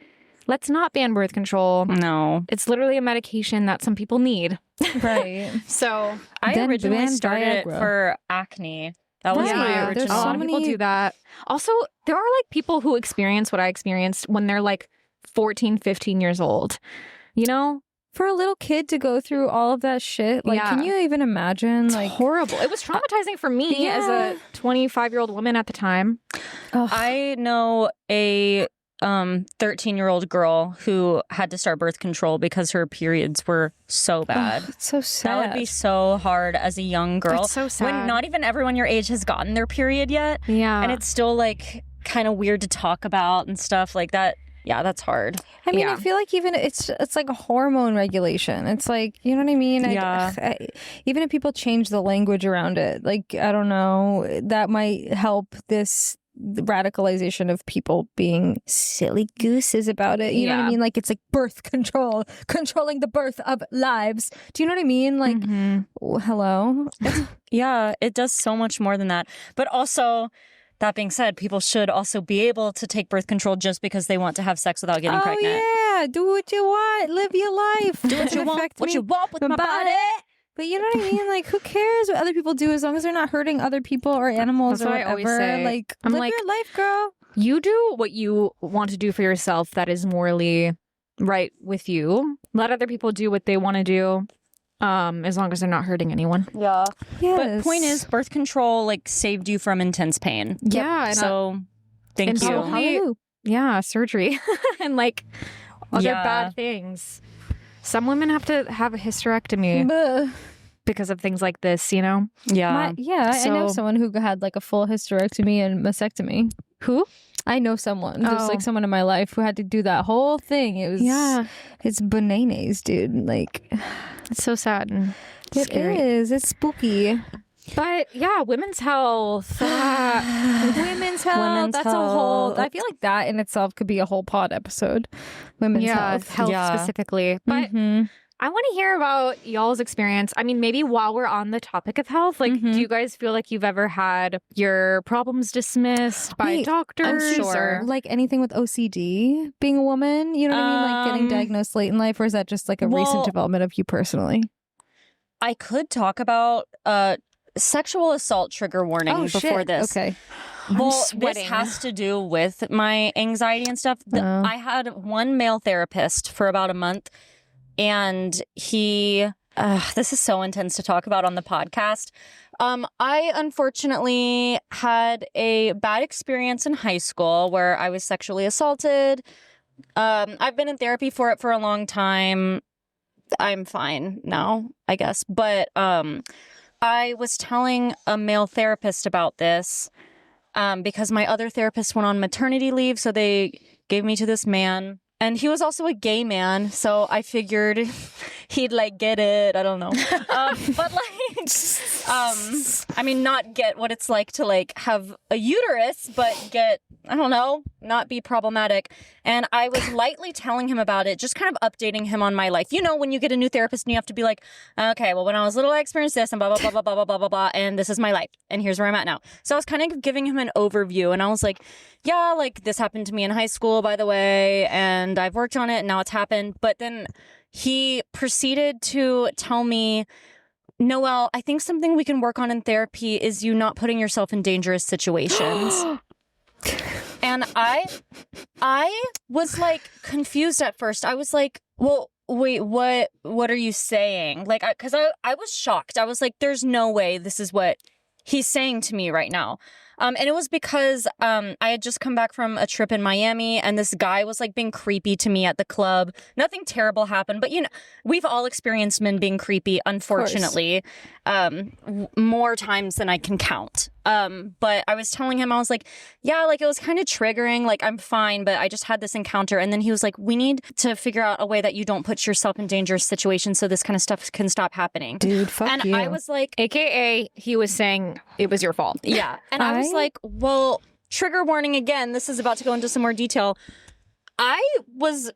let's not ban birth control. No. It's literally a medication that some people need. Right. So I originally ban started it Viagra. for acne. That was my original. There's a so lot of people many- do that. Also, there are like people who experience what I experienced when they're like 14, 15 years old. You know? For a little kid to go through all of that shit, like, can you even imagine? It's like horrible. It was traumatizing for me as a 25-year-old woman at the time. I know a 13-year-old girl who had to start birth control because her periods were so bad. It's so sad. That would be so hard as a young girl. It's so sad. When not even everyone your age has gotten their period yet. Yeah. And it's still like kind of weird to talk about and stuff like that. Yeah, that's hard. I mean, I feel like even it's like a hormone regulation. It's like, you know what I mean? Even if people change the language around it, like, I don't know, that might help this radicalization of people being silly gooses about it. You know what I mean? Like it's like birth control, controlling the birth of lives. Do you know what I mean? Like, hello? Yeah, it does so much more than that. But also, that being said, people should also be able to take birth control just because they want to have sex without getting pregnant. Yeah, do what you want, live your life. Do what you want, what you want with my body. But you know what I mean? Like, who cares what other people do as long as they're not hurting other people or animals That's or what I whatever. always say. Like, I'm live like, your life, girl. You do what you want to do for yourself that is morally right with you. Let other people do what they want to do, as long as they're not hurting anyone. Yeah. Yes. But point is, birth control like saved you from intense pain. Yeah. And So thank and you. probably- Hallelujah. yeah, surgery and like other Yeah. bad things. Some women have to have a hysterectomy Buh. because of things like this, you know? Yeah. I know So- someone who had like a full hysterectomy and mastectomy. Who? I know someone, just Oh. like someone in my life who had to do that whole thing. It was, it's bananas, dude. Like, It's so sad and it scary. is. It's spooky. But yeah, women's health. Women's health. That's a whole. I feel like that in itself could be a whole pod episode. Women's health. Yeah. Specifically. But Mhm. I want to hear about y'all's experience. I mean, maybe while we're on the topic of health, like, do you guys feel like you've ever had your problems dismissed by Wait, doctors? sure. Like anything with OCD, being a woman, you know what I mean? Like getting diagnosed late in life, or is that just like a recent development of you personally? I could talk about sexual assault trigger warning before this. Okay. Well, sweating. this has to do with my anxiety and stuff. I had one male therapist for about a month, and he, this is so intense to talk about on the podcast. I unfortunately had a bad experience in high school where I was sexually assaulted. I've been in therapy for it for a long time. I'm fine now, I guess. But I was telling a male therapist about this because my other therapist went on maternity leave, so they gave me to this man. And he was also a gay man, so I figured he'd like get it. I don't know, but like, I mean, not get what it's like to like have a uterus, but get, I don't know, not be problematic. And I was lightly telling him about it, just kind of updating him on my life. You know, when you get a new therapist and you have to be like, okay, well, when I was little, I experienced this and blah, blah, blah, blah, blah, blah, blah, blah, blah, and this is my life. And here's where I'm at now. So I was kind of giving him an overview, and I was like, yeah, like this happened to me in high school, by the way, and I've worked on it and now it's happened. But then he proceeded to tell me, Noelle, I think something we can work on in therapy is you not putting yourself in dangerous situations. And I was like confused at first. I was like, well, wait, what are you saying? Like, because I was shocked. I was like, there's no way this is what he's saying to me right now. And it was because I had just come back from a trip in Miami, and this guy was like being creepy to me at the club. Nothing terrible happened, but you know, we've all experienced men being creepy, unfortunately, more times than I can count. But I was telling him, I was like, yeah, like it was kind of triggering. Like I'm fine, but I just had this encounter. And then he was like, we need to figure out a way that you don't put yourself in dangerous situations so this kind of stuff can stop happening. Dude, fuck and you. I was like, AKA, he was saying it was your fault. yeah. And I was like, well, trigger warning again. This is about to go into some more detail.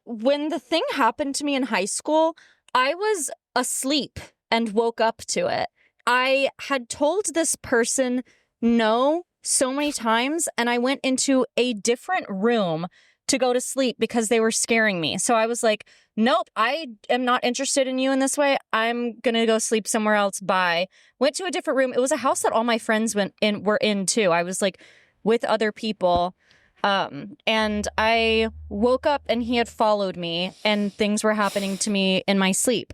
When the thing happened to me in high school, I was asleep and woke up to it. I had told this person no so many times, and I went into a different room to go to sleep because they were scaring me. So I was like, nope, I am not interested in you in this way. I'm going to go sleep somewhere else. Bye. Went to a different room. It was a house that all my friends were in too. I was like with other people. And I woke up and he had followed me and things were happening to me in my sleep.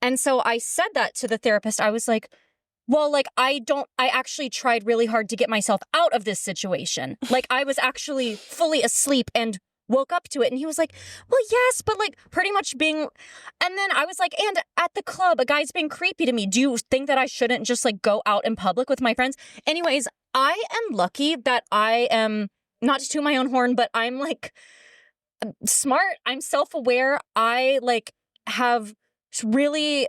And so I said that to the therapist. I was like, well, like, I actually tried really hard to get myself out of this situation. Like, I was actually fully asleep and woke up to it. And he was like, well, yes, but like pretty much being, and then I was like, and at the club, a guy's being creepy to me. Do you think that I shouldn't just like go out in public with my friends? Anyways, I am lucky that I am, not to toot my own horn, but I'm like smart. I'm self-aware. I like have really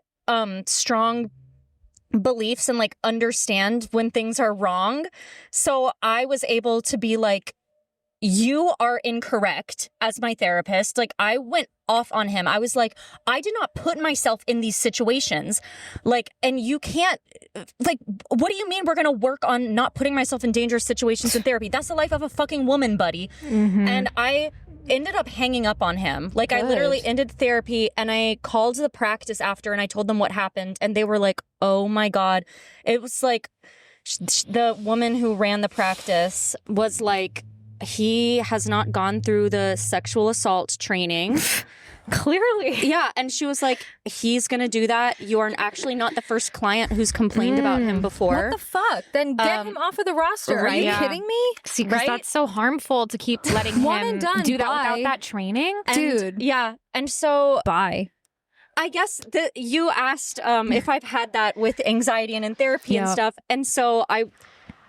strong beliefs and like understand when things are wrong. So I was able to be like, you are incorrect as my therapist. Like I went off on him. I was like, I did not put myself in these situations. Like, and you can't, like, what do you mean we're going to work on not putting myself in dangerous situations in therapy? That's the life of a fucking woman, buddy. Mm-hmm. And I ended up hanging up on him. Like I literally ended therapy and I called the practice after and I told them what happened and they were like, oh my God. It was like the woman who ran the practice was like, he has not gone through the sexual assault training. Clearly. Yeah. And she was like, he's going to do that. You are actually not the first client who's complained about him before. What the fuck? Then get him off of the roster. right? Are you Yeah. kidding me? See, because Right? that's so harmful to keep letting One him and done. do that Bye. without that training. And- Dude. Yeah. And so Bye. I guess that you asked if I've had that with anxiety and in therapy and Yep. stuff. And so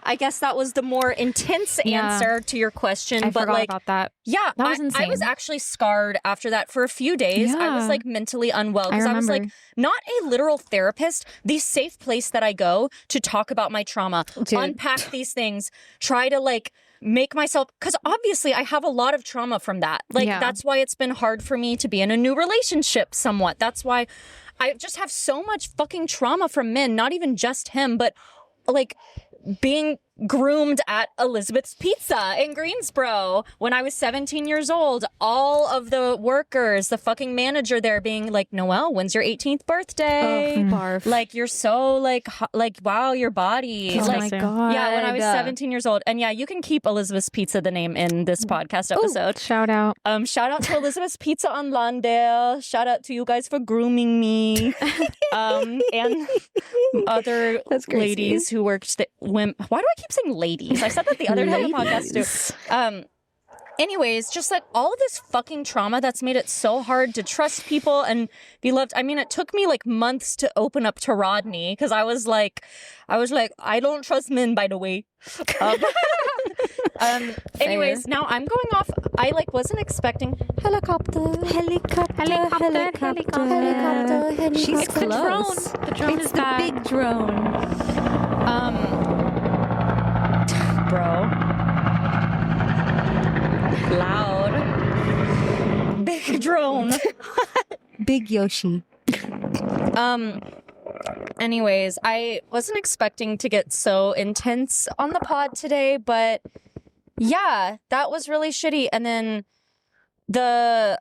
I guess that was the more intense Yeah. answer to your question. I but forgot like, about that. yeah, That was I insane. was actually scarred after that for a few days. I was Yeah. like mentally unwell because I was remember. like not a literal therapist, the safe place that I go to talk about my trauma, Dude. unpack these things, try to like make myself, because obviously I have a lot of trauma from that. Like Yeah. that's why it's been hard for me to be in a new relationship somewhat. That's why I just have so much fucking trauma from men, not even just him, but like being groomed at Elizabeth's Pizza in Greensboro when I was 17 years old. All of the workers, the fucking manager there being like, Noelle, when's your 18th birthday? Barf. Like, you're so like wow, your body. Oh like, my God. yeah, when I was 17 years old. And yeah, you can keep Elizabeth's Pizza the name in this podcast episode. Shout out. Shout out to Elizabeth's Pizza on Lawndale. Shout out to you guys for grooming me. And other ladies who worked. Why do I keep saying ladies? I said that the other day on the podcast too. Anyways, just like all of this fucking trauma that's made it so hard to trust people and be loved. I mean, it took me like months to open up to Rodney because I was like, I don't trust men, by the way. Anyways, now I'm going off. I like wasn't expecting helicopter. She's It's the close. drone. The drone It's is the back. big drone. Bro. Loud. Big drone. Big Yoshi. Anyways, I wasn't expecting to get so intense on the pod today, but yeah, that was really shitty. And then the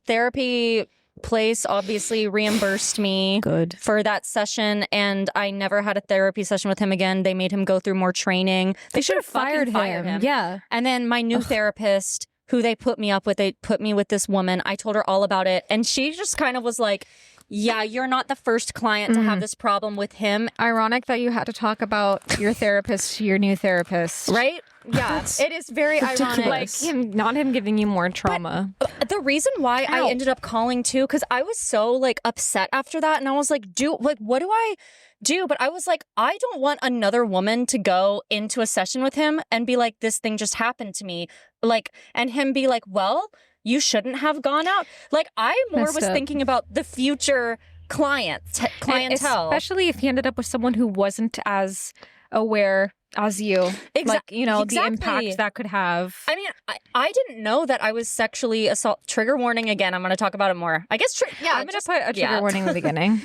therapy place obviously reimbursed me for that session, and I never had a therapy session with him again. They made him go through more training. They should have fired him. Yeah. And then my new therapist, who they put me with this woman. I told her all about it, and she just kind of was like, yeah, you're not the first client to have this problem with him. Ironic that you had to talk about your therapist to your new therapist. Right? Yeah, it is very ironic. Like him giving you more trauma. The reason why I ended up calling too, because I was so like upset after that, and I was like, what do I do? But I was like, I don't want another woman to go into a session with him and be like, this thing just happened to me, like, and him be like, well, you shouldn't have gone out. Like, I was thinking about the future clientele. Especially if he ended up with someone who wasn't as aware as you. Like, the impact that could have. I mean, I didn't know that I was sexually assaulted. Trigger warning again. I'm going to talk about it more. I guess, I'm going to put a trigger warning in the beginning.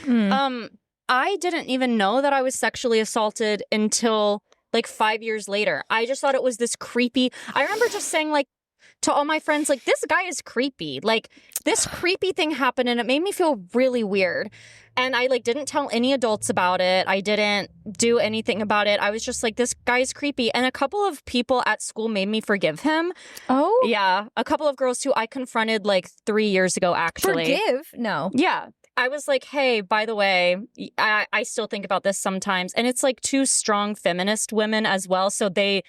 I didn't even know that I was sexually assaulted until like 5 years later. I just thought it was this creepy. I remember just saying like, to all my friends, like, this guy is creepy. Like, this creepy thing happened and it made me feel really weird. And I, like, didn't tell any adults about it. I didn't do anything about it. I was just like, this guy's creepy. And a couple of people at school made me forgive him. Oh? Yeah. A couple of girls who I confronted, like, 3 years ago, actually. Forgive? No. Yeah. I was like, hey, by the way, I still think about this sometimes. And it's, like, two strong feminist women as well. So they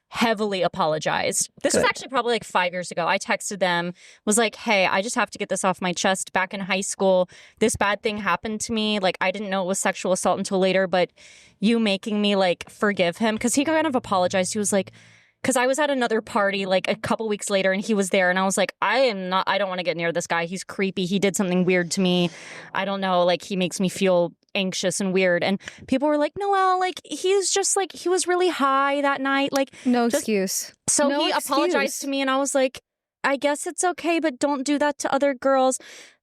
heavily apologized. This was actually probably like 5 years ago. I texted them, was like, hey, I just have to get this off my chest. Back in high school, this bad thing happened to me. Like, I didn't know it was sexual assault until later, but you making me like forgive him, because he kind of apologized. He was like, because I was at another party like a couple weeks later and he was there, and I was like, I don't want to get near this guy. He's creepy. He did something weird to me. I don't know. Like, he makes me feel anxious and weird. And people were like, Noelle, like, he's just like, he was really high that night. Like, No excuse. So No he apologized to me, and I was like, I guess it's okay, but don't do that to other girls.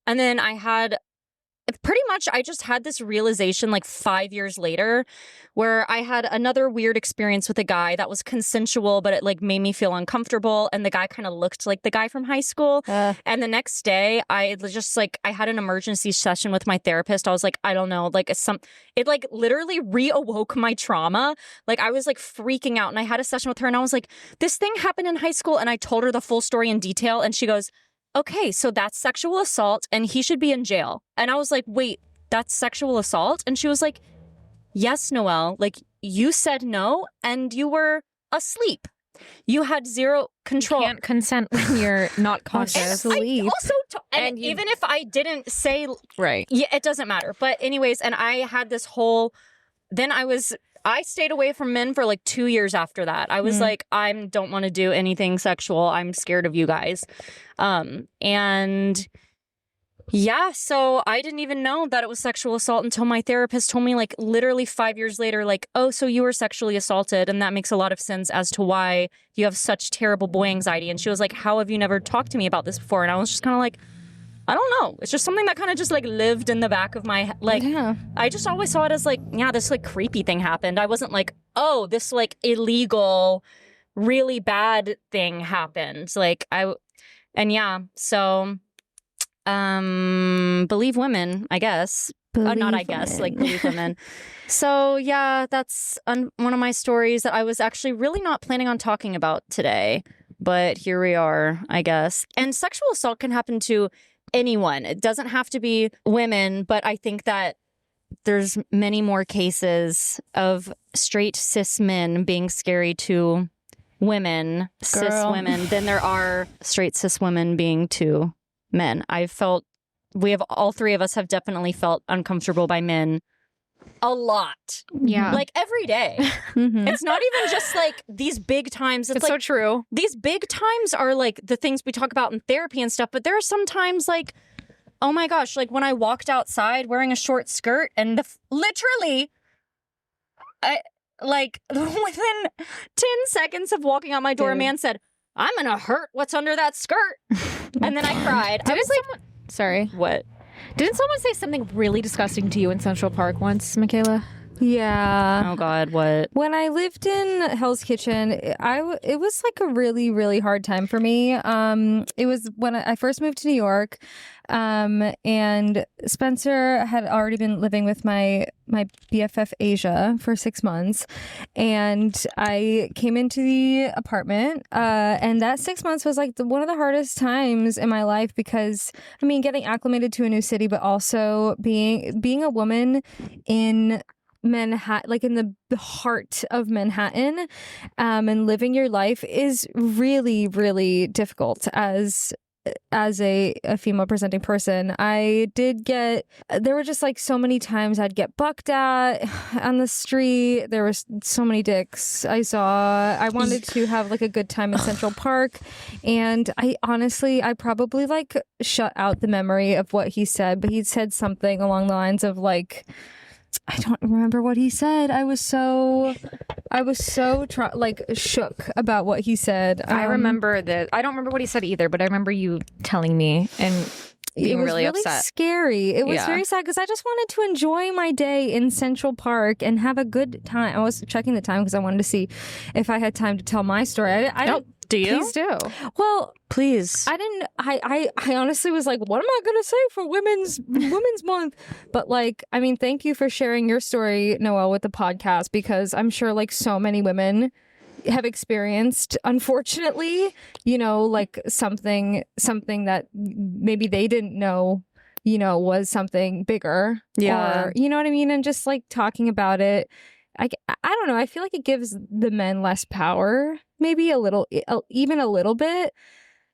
And then I just had this realization like 5 years later, where I had another weird experience with a guy that was consensual, but it like made me feel uncomfortable. And the guy kind of looked like the guy from high school. And the next day I had an emergency session with my therapist. I was like, I don't know, like it like literally reawoke my trauma. Like, I was like freaking out, and I had a session with her, and I was like, this thing happened in high school. And I told her the full story in detail, and she goes, okay, so that's sexual assault and he should be in jail. And I was like, wait, that's sexual assault? And she was like, yes, Noelle, like, you said no and you were asleep. You had zero control. You can't consent when you're not conscious. And even if I didn't say, right. Yeah, it doesn't matter. But anyways, and I had this whole, I stayed away from men for like 2 years after that. I was like, I don't want to do anything sexual. I'm scared of you guys. And yeah, so I didn't even know that it was sexual assault until my therapist told me, like, literally 5 years later, like, oh, so you were sexually assaulted. And that makes a lot of sense as to why you have such terrible boy anxiety. And she was like, how have you never talked to me about this before? And I was just kind of like, I don't know. It's just something that kind of just like lived in the back of my head. Like, I just always saw it as like, yeah, this like creepy thing happened. I wasn't like, oh, this like illegal, really bad thing happened. Like so believe women, I guess. Not I guess, like believe women. So yeah, that's one of my stories that I was actually really not planning on talking about today. But here we are, I guess. And sexual assault can happen to anyone. It doesn't have to be women, but I think that there's many more cases of straight cis men being scary to women, cis women, than there are straight cis women being to men. All three of us have definitely felt uncomfortable by men a lot. Yeah. Like every day. It's not even just like these big times. It's like, so true. These big times are like the things we talk about in therapy and stuff, but there are sometimes like, oh my gosh, like when I walked outside wearing a short skirt and literally, within 10 seconds of walking out my door, a man said, I'm gonna hurt what's under that skirt. And then I cried. Sorry. What? Didn't someone say something really disgusting to you in Central Park once, Michaela? Yeah. Oh God, what? When I lived in Hell's Kitchen, it was like a really, really hard time for me. It was when I first moved to New York, and Spencer had already been living with my BFF Asia for 6 months, and I came into the apartment, and that 6 months was like one of the hardest times in my life because, I mean, getting acclimated to a new city, but also being a woman in Manhattan, like in the heart of Manhattan, and living your life is really, really difficult as a female presenting person. There were just like so many times I'd get bucked at on the street. There was so many dicks I saw. I wanted to have like a good time in Central Park, and I probably like shut out the memory of what he said, but he said something along the lines of like, I don't remember what he said. I was so shook about what he said. I remember that. I don't remember what he said either, but I remember you telling me and being really upset. Scary. It was very sad because I just wanted to enjoy my day in Central Park and have a good time. I was checking the time because I wanted to see if I had time to tell my story. I don't. Do you? Please do. Well, please. I didn't. I honestly was like, what am I going to say for Women's Month? But like, I mean, thank you for sharing your story, Noelle, with the podcast, because I'm sure like so many women have experienced, unfortunately, like something that maybe they didn't know, was something bigger. Yeah. Or, you know what I mean? And just like talking about it. I don't know. I feel like it gives the men less power, maybe even a little bit.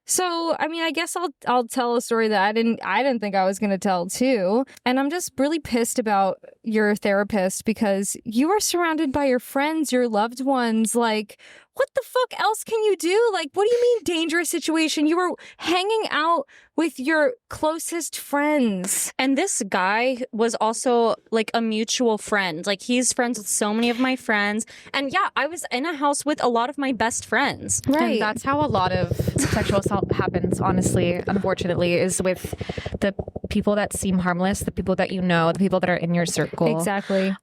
So, I mean, I guess I'll tell a story that I didn't think I was going to tell too. And I'm just really pissed about your therapist because you are surrounded by your friends, your loved ones. Like, what the fuck else can you do? Like, what do you mean dangerous situation? You were hanging out with your closest friends. And this guy was also like a mutual friend. Like he's friends with so many of my friends. And yeah, I was in a house with a lot of my best friends. Right. And that's how a lot of sexual assault happens, honestly, unfortunately, is with the people that seem harmless, the people that the people that are in your circle. Exactly.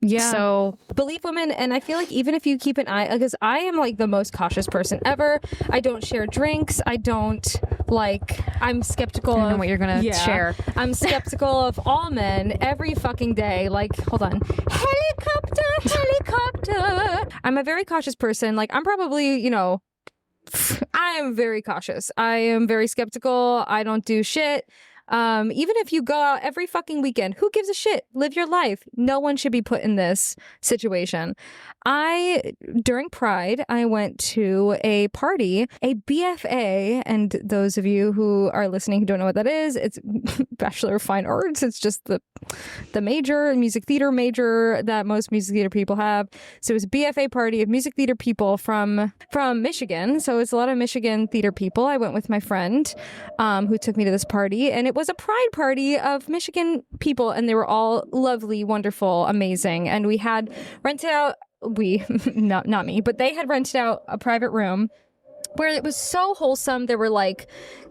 Yeah. So believe women, and I feel like even if you keep an eye, because I am like the most cautious person ever. I don't share drinks. I'm skeptical I don't know of what you're gonna share. I'm skeptical of all men every fucking day. Like, hold on. Helicopter. I'm a very cautious person. Like, I'm probably, I am very cautious. I am very skeptical. I don't do shit. Even if you go out every fucking weekend, who gives a shit? Live your life. No one should be put in this situation. During Pride, I went to a party, a BFA, and those of you who are listening who don't know what that is, it's Bachelor of Fine Arts. It's just the major music theater major that most music theater people have. So it was a BFA party of music theater people from Michigan. So it's a lot of Michigan theater people. I went with my friend, who took me to this party, and it was a pride party of Michigan people, and they were all lovely, wonderful, amazing. And we had rented out, not me, but they had rented out a private room where it was so wholesome. There were like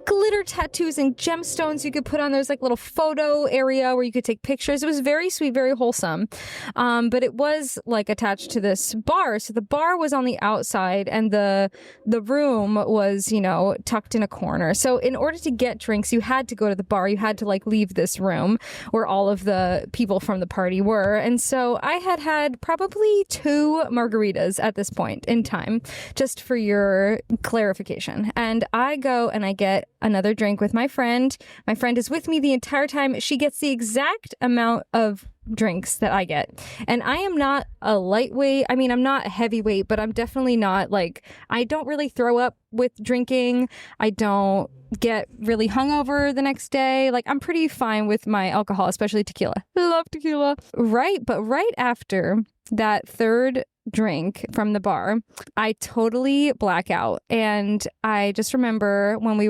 glitter tattoos and gemstones you could put on. There's like little photo area where you could take pictures. It was very sweet, very wholesome. But it was like attached to this bar. So the bar was on the outside and the room was, you know, tucked in a corner. So in order to get drinks, you had to go to the bar. You had to like leave this room where all of the people from the party were. And so I had probably 2 margaritas at this point in time, just for your clarification. And I go and I get another drink with my friend. My friend is with me the entire time. She gets the exact amount of drinks that I get. And I am not a lightweight. I mean, I'm not a heavyweight, but I'm definitely not like, I don't really throw up with drinking. I don't get really hungover the next day. Like, I'm pretty fine with my alcohol, especially tequila. I love tequila. But right after that 3rd drink from the bar, I totally black out. And I just remember when we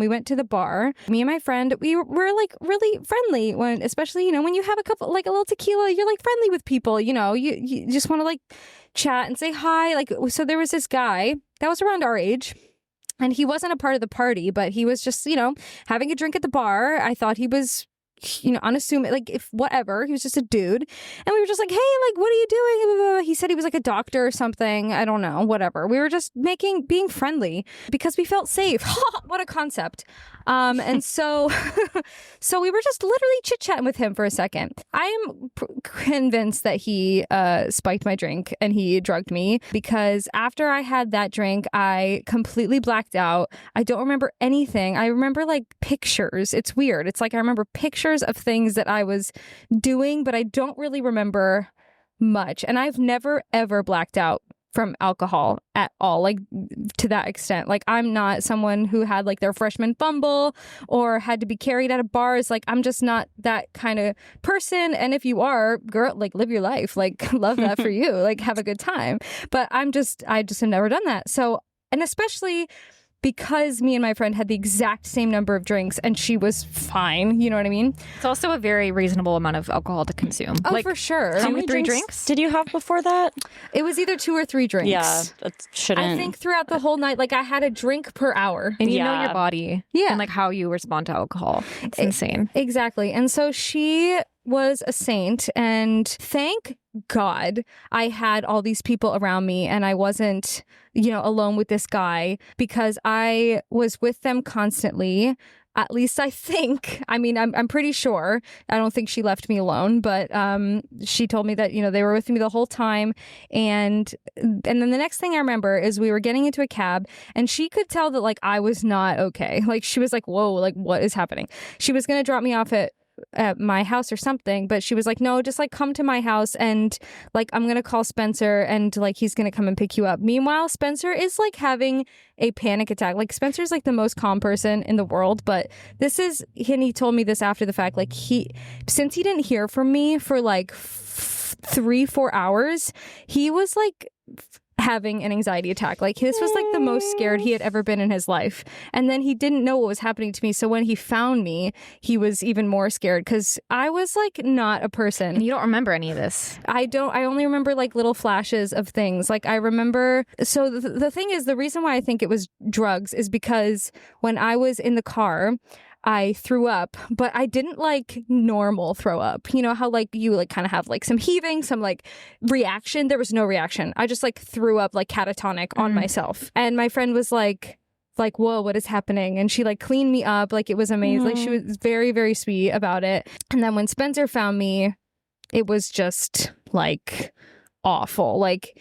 went to the bar, me and my friend, we were like really friendly when, especially, you know, when you have a couple, like a little tequila, you're like friendly with people, you know, you just want to like chat and say hi. Like, so there was this guy that was around our age. And he wasn't a part of the party, but he was just, you know, having a drink at the bar. I thought he was, you know, unassuming, like if whatever, he was just a dude. And we were just like, hey, like, what are you doing? He said he was like a doctor or something. I don't know, whatever. We were just being friendly because we felt safe. What a concept. And so we were just literally chit-chatting with him for a second. I am convinced that he spiked my drink and he drugged me, because after I had that drink, I completely blacked out. I don't remember anything. I remember like pictures. It's weird. It's like I remember pictures of things that I was doing, but I don't really remember much. And I've never, ever blacked out from alcohol at all, like to that extent. Like, I'm not someone who had like their freshman fumble or had to be carried out of bars. Like, I'm just not that kind of person. And if you are, girl, like, live your life, like, love that for you, like, have a good time. But I just have never done that. So, and especially because me and my friend had the exact same number of drinks and she was fine. You know what I mean? It's also a very reasonable amount of alcohol to consume. Oh, like, for sure. How many 3 drinks? did you have before that? It was either 2 or 3 drinks. Yeah, that shouldn't. I think throughout the whole night, like, I had a drink per hour. And you know Yeah. your body. Yeah. And like how you respond to alcohol. It's insane. Exactly. And so she was a saint, and thank God I had all these people around me and I wasn't, you know, alone with this guy, because I was with them constantly. At least I think. I mean, I'm pretty sure. I don't think she left me alone, but she told me that, you know, they were with me the whole time. And then the next thing I remember is we were getting into a cab, and she could tell that like I was not okay. Like, she was like, whoa, like, what is happening? She was going to drop me off at my house or something, but she was like, no, just like come to my house, and like I'm gonna call Spencer and like he's gonna come and pick you up. Meanwhile, Spencer is like having a panic attack. Like, Spencer's like the most calm person in the world, but this is, and he told me this after the fact, like, since he didn't hear from me for like 3-4 hours, he was like having an anxiety attack. Like, this was like the most scared he had ever been in his life. And then he didn't know what was happening to me. So when he found me, he was even more scared, because I was like not a person. And you don't remember any of this. I only remember like little flashes of things. Like, I remember, so the thing is, the reason why I think it was drugs is because when I was in the car, I threw up, but I didn't like normal throw up. You know how like you like kind of have like some heaving, some like reaction. There was no reaction. I just like threw up like catatonic on myself. And my friend was like, whoa, what is happening? And she like cleaned me up. Like, it was amazing. Like, she was very, very sweet about it. And then when Spencer found me, it was just like awful. Like,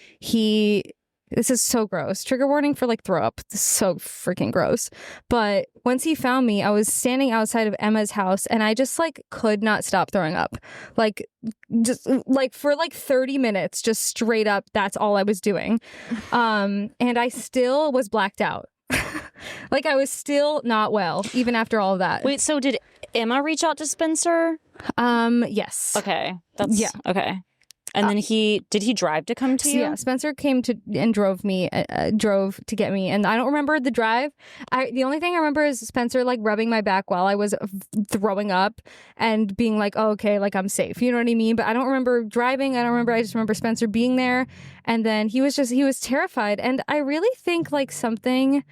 this is so gross. Trigger warning for like throw up. This is so freaking gross. But once he found me, I was standing outside of Emma's house and I just like could not stop throwing up. Like, just like for like 30 minutes, just straight up. That's all I was doing. And I still was blacked out. Like, I was still not well, even after all of that. Wait, so did Emma reach out to Spencer? Yes. Okay. Yeah. Okay. And then did he drive to come to you? Yeah, Spencer came and drove to get me. And I don't remember the drive. The only thing I remember is Spencer like rubbing my back while I was throwing up and being like, oh, okay, like I'm safe. You know what I mean? But I don't remember driving. I just remember Spencer being there. And then he was terrified. And I really think like something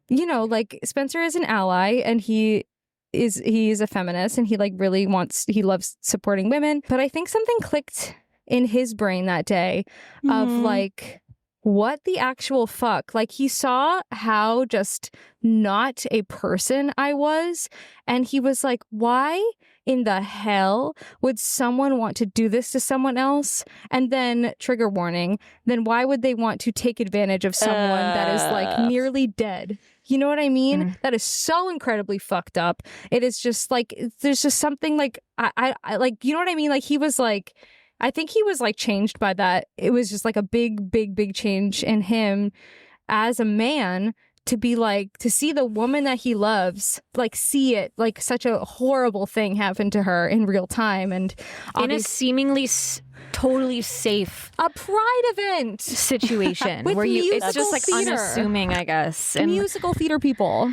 you know, like Spencer is an ally and he is a feminist and he like really he loves supporting women. But I think something clicked in his brain that day of like, what the actual fuck? Like he saw how just not a person I was. And he was like, why in the hell would someone want to do this to someone else? And then, trigger warning, then why would they want to take advantage of someone that is like nearly dead? You know what I mean? That is so incredibly fucked up. It is just like, there's just something like, I like, you know what I mean? Like he was like, I think he was like changed by that. It was just like a big change in him as a man to be like, to see the woman that he loves, like see it, like such a horrible thing happen to her in real time. And in a seemingly totally safe a pride event situation with where it's just like theater. unassuming, I guess. And musical theater people.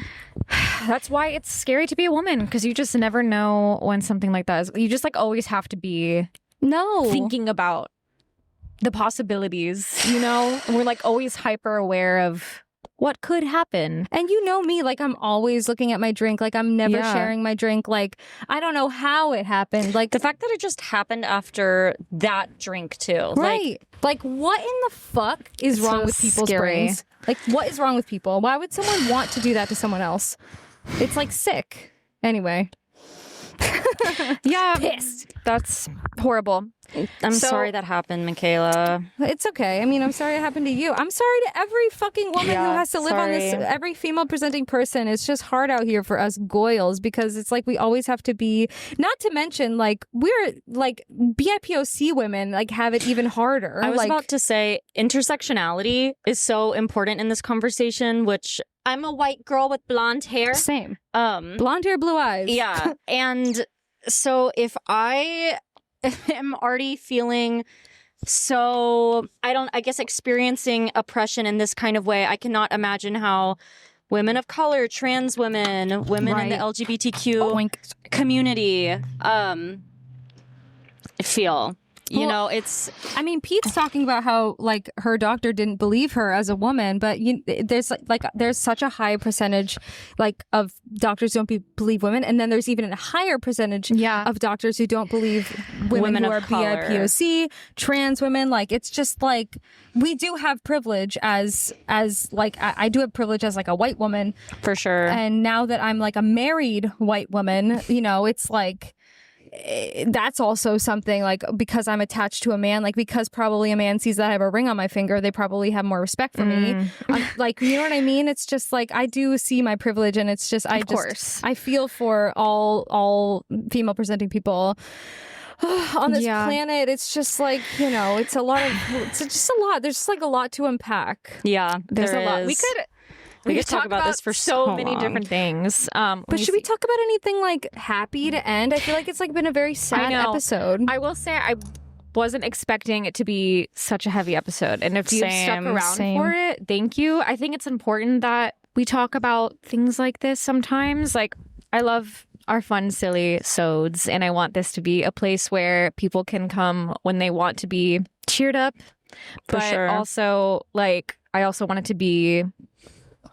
that's why it's scary to be a woman, because you just never know when something like that is. You just like always have to be thinking about the possibilities, you know? And we're like always hyper aware of what could happen. And you know me, like I'm always looking at my drink, like I'm never sharing my drink. Like I don't know how it happened. Like the fact that it just happened after that drink too. Right. Like what in the fuck is wrong with people's brains? Like what is wrong with people? Why would someone want to do that to someone else? It's like sick. Anyway. Yeah, pissed. That's horrible. I'm sorry that happened, Michaela. It's okay. I mean, I'm sorry it happened to you. I'm sorry to every fucking woman who has to live on this, every female presenting person. It's just hard out here for us goyles because it's like we always have to be, not to mention like we're like BIPOC women like have it even harder. I was about to say intersectionality is so important in this conversation, which I'm a white girl with blonde hair. Same. Blonde hair, blue eyes. Yeah. And so if I am already feeling I guess experiencing oppression in this kind of way, I cannot imagine how women of color, trans women in the LGBTQ community feel. You know, it's. I mean, Pete's talking about how like her doctor didn't believe her as a woman, but there's such a high percentage like of doctors don't believe women, and then there's even a higher percentage of doctors who don't believe women who are BIPOC, trans women. Like it's just like we do have privilege as like I do have privilege as like a white woman for sure. And now that I'm like a married white woman, you know, it's like. That's also something like because I'm attached to a man, like because probably a man sees that I have a ring on my finger, they probably have more respect for me. Like, you know what I mean? It's just like I do see my privilege, and it's just I feel for all female presenting people on this planet. It's just like, you know, it's just a lot. There's just like a lot to unpack. Yeah, there's a lot. We could talk about this for so many different things. But should we talk about anything like happy to end? I feel like it's like been a very sad episode. I will say I wasn't expecting it to be such a heavy episode. And if you've stuck around for it, thank you. I think it's important that we talk about things like this sometimes. Like I love our fun, silly sods, and I want this to be a place where people can come when they want to be cheered up. But also like I also want it to be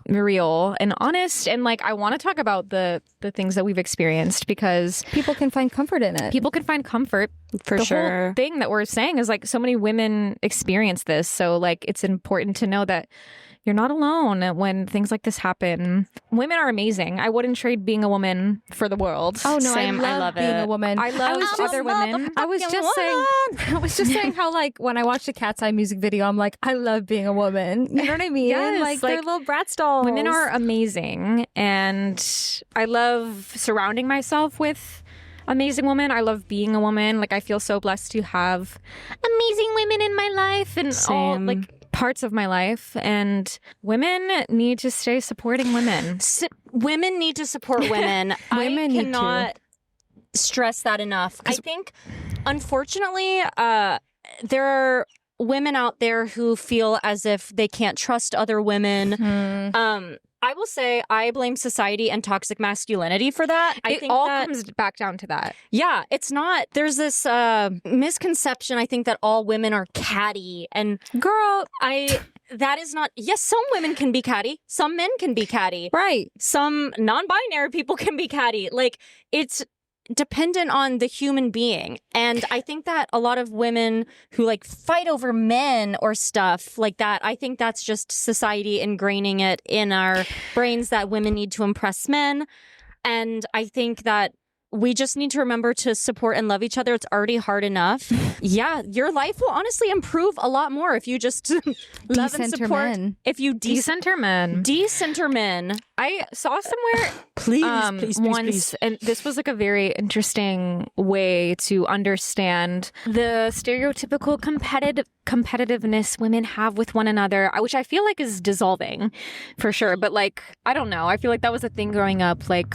real and honest, and like I want to talk about the things that we've experienced because people can find comfort in it. People can find comfort for sure. The whole thing that we're saying is like so many women experience this, so like it's important to know that you're not alone when things like this happen. Women are amazing. I wouldn't trade being a woman for the world. Oh no, Same. I love being a woman. I love other women. I was just saying how like when I watched the Cat's Eye music video, I'm like, I love being a woman. You know what I mean? Yes, like they're little Bratz dolls. Women are amazing, and I love surrounding myself with amazing women. I love being a woman. Like I feel so blessed to have amazing women in my life and all like parts of my life, and women need to stay supporting women. Women need to support women. Women I cannot stress that enough. I think, unfortunately, there are women out there who feel as if they can't trust other women. I will say I blame society and toxic masculinity for that. I It think all that, comes back down to that. yeah, it's not. There's this misconception, I think, that all women are catty. And Girl, that is not. Yes, some women can be catty. Some men can be catty. right. Some non-binary people can be catty. Like, it's dependent on the human being. And I think that a lot of women who like fight over men or stuff like that, I think that's just society ingraining it in our brains that women need to impress men. And I think that we just need to remember to support and love each other. It's already hard enough. Yeah, your life will honestly improve a lot more if you just love and Decenter support. men. If you Decenter men. decenter men. I saw somewhere Please, once, and this was like a very interesting way to understand the stereotypical competitiveness women have with one another, which I feel like is dissolving for sure. But like, I don't know. I feel like that was a thing growing up. Like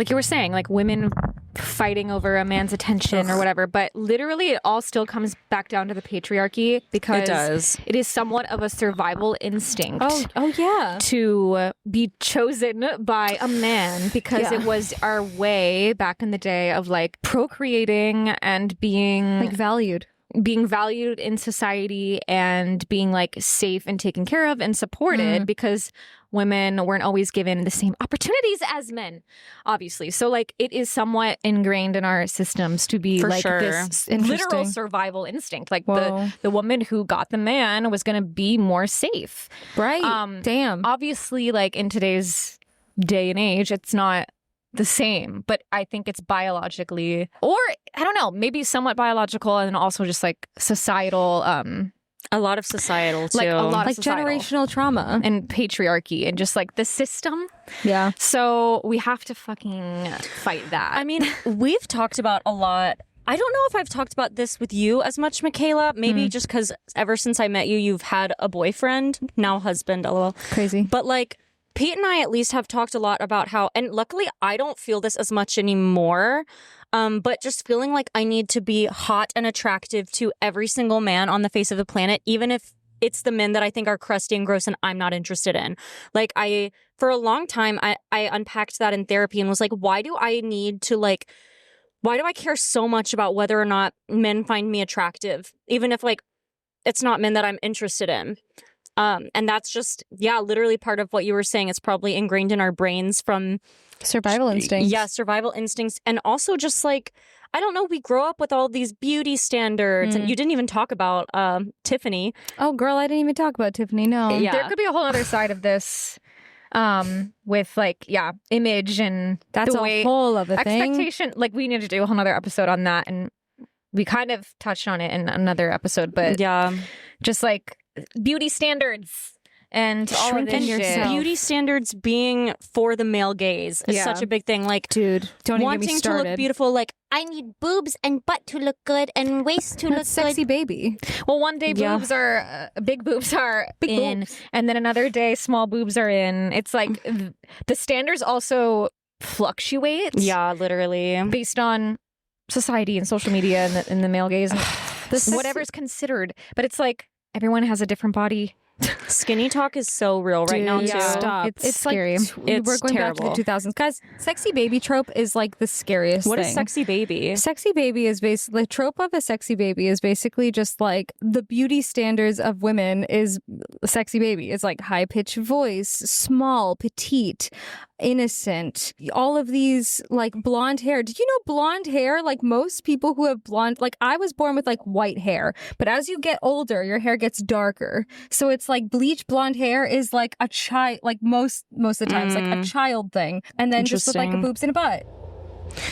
you were saying, like women fighting over a man's attention or whatever. But literally, it all still comes back down to the patriarchy because It does. it is somewhat of a survival instinct. Oh yeah. To be chosen by a man because it was our way back in the day of like procreating and being Like valued. in society and being like safe and taken care of and supported because women weren't always given the same opportunities as men, obviously. So like it is somewhat ingrained in our systems to be For like sure. this Interesting. literal survival instinct. Like Whoa. the woman who got the man was going to be more safe. Right. Damn. Obviously, like in today's day and age, it's not the same, but I think it's biologically, or I don't know, maybe somewhat biological and also just like societal, A lot of societal too. like a lot Like of societal generational trauma. and patriarchy and just like the system. Yeah. So we have to fucking fight that. I mean, we've talked about a lot. I don't know if I've talked about this with you as much, Michaela. Maybe just because ever since I met you, you've had a boyfriend, now husband, lol. Crazy. But like, Pete and I at least have talked a lot about how, and luckily I don't feel this as much anymore, but just feeling like I need to be hot and attractive to every single man on the face of the planet, even if it's the men that I think are crusty and gross and I'm not interested in. Like for a long time, I unpacked that in therapy and was like, why do I care so much about whether or not men find me attractive, even if like it's not men that I'm interested in? And that's just, literally part of what you were saying. It's probably ingrained in our brains from Survival instincts. Yeah, survival instincts. And also just like, I don't know, we grow up with all these beauty standards. And you didn't even talk about Tiffany. Oh, girl, I didn't even talk about Tiffany. No. Yeah. there could be a whole other side of this with like, image and That's the a way whole other thing. expectation. Like we need to do a whole other episode on that. And we kind of touched on it in another episode, but Yeah. just like beauty standards and all of Shrinking this shit. yourself. Beauty standards being for the male gaze is Yeah. such a big thing. Like, Dude, don't even get wanting me to started. look beautiful, like, I need boobs and butt to look good and waist to look That's sexy good. baby. Well, one day Yeah. boobs are big boobs are Big in, boobs. and then another day small boobs are in. It's like the standards also fluctuate. Yeah, literally. based on society and social media and the male gaze and whatever's considered. But it's like everyone has a different body. Skinny talk is so real right now, Dude, too. Stop. It's scary. Like, It's we're going terrible. back to the 2000s. Guys, sexy baby trope is like the scariest What thing. is sexy baby? Sexy baby is basically the trope of a sexy baby is basically just like the beauty standards of women is sexy baby. It's like high pitched voice, small, petite, innocent, all of these like blonde hair. Did you know blonde hair? Like most people who have blonde, like I was born with like white hair, but as you get older, your hair gets darker. So it's like bleach blonde hair is like a child, like most of the times, like a child thing, and then just with like a Interesting. boobs and a butt.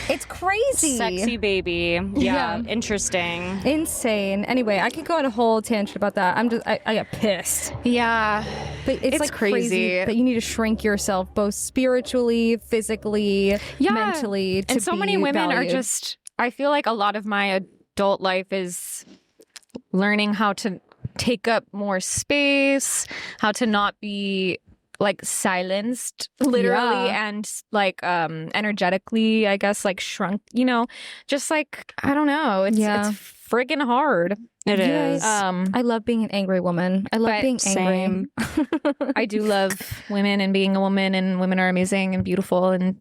It's crazy. Sexy baby. Yeah. Interesting. Insane. Anyway, I could go on a whole tangent about that. I got pissed. Yeah. But it's like crazy that you need to shrink yourself both spiritually, physically, mentally. And so be many women valued. are just, I feel like a lot of my adult life is learning how to take up more space, how to not be like silenced literally Yeah. and like energetically, I guess, like shrunk, just like I don't know, it's friggin' hard. It Yes. is. I love being an angry woman. I love But being angry. I do love women and being a woman, and women are amazing and beautiful and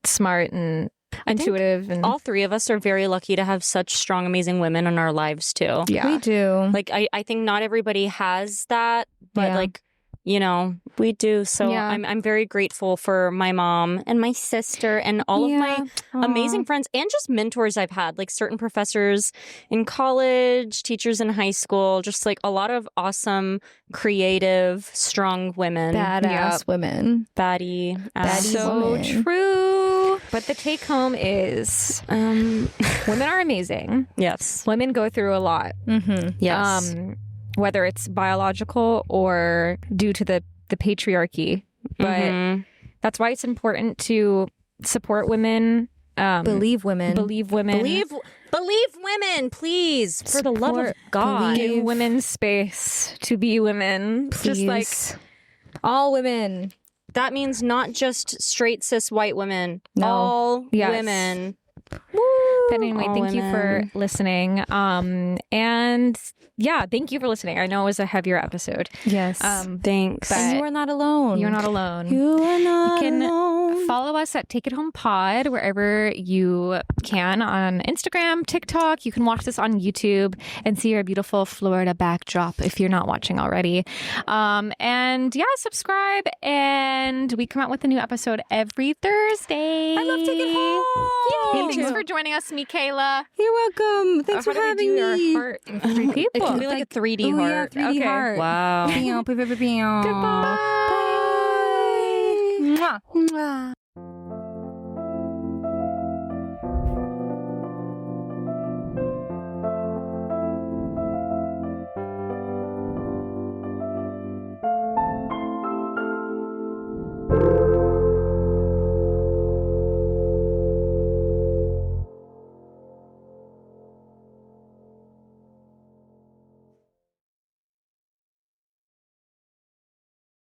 smart and intuitive. And All three of us are very lucky to have such strong, amazing women in our lives too. yeah. We do. Like I think not everybody has that, but Yeah. like, you know, we do. So Yeah. I'm very grateful for my mom and my sister and all of my amazing friends and just mentors I've had, like certain professors in college, teachers in high school, just like a lot of awesome, creative, strong women. Badass women. Baddie. Baddie women. True. But the take home is women are amazing. Yes. Women go through a lot. Mm-hmm. Yes. Whether it's biological or due to the patriarchy. But Mhm. that's why it's important to support women, Believe women. believe women, Believe women, please, for the love of Support, God. believe. give women space to be women. Please. Just like all women. That means not just straight cis white women, No. all Yes. women. But anyway, all thank you for women. listening. And yeah, thank you for listening. I know it was a heavier episode. Yes. Thanks. but- and you are not alone. You're not alone. You are not You can alone. follow us at Take It Home Pod wherever you can on Instagram, TikTok. You can watch this on YouTube and see our beautiful Florida backdrop if you're not watching already. And yeah, subscribe. And we come out with a new episode every Thursday. I love Take It Home. Yay! Thanks for joining us, Michaela. You're welcome. Thanks How for do we having do our me. heart in three people? It can be like a 3D Oh, yeah, heart. 3D Okay. heart. Wow. Pew, pew, pew, pew, pew. Goodbye. Bye. Mwah. Mwah.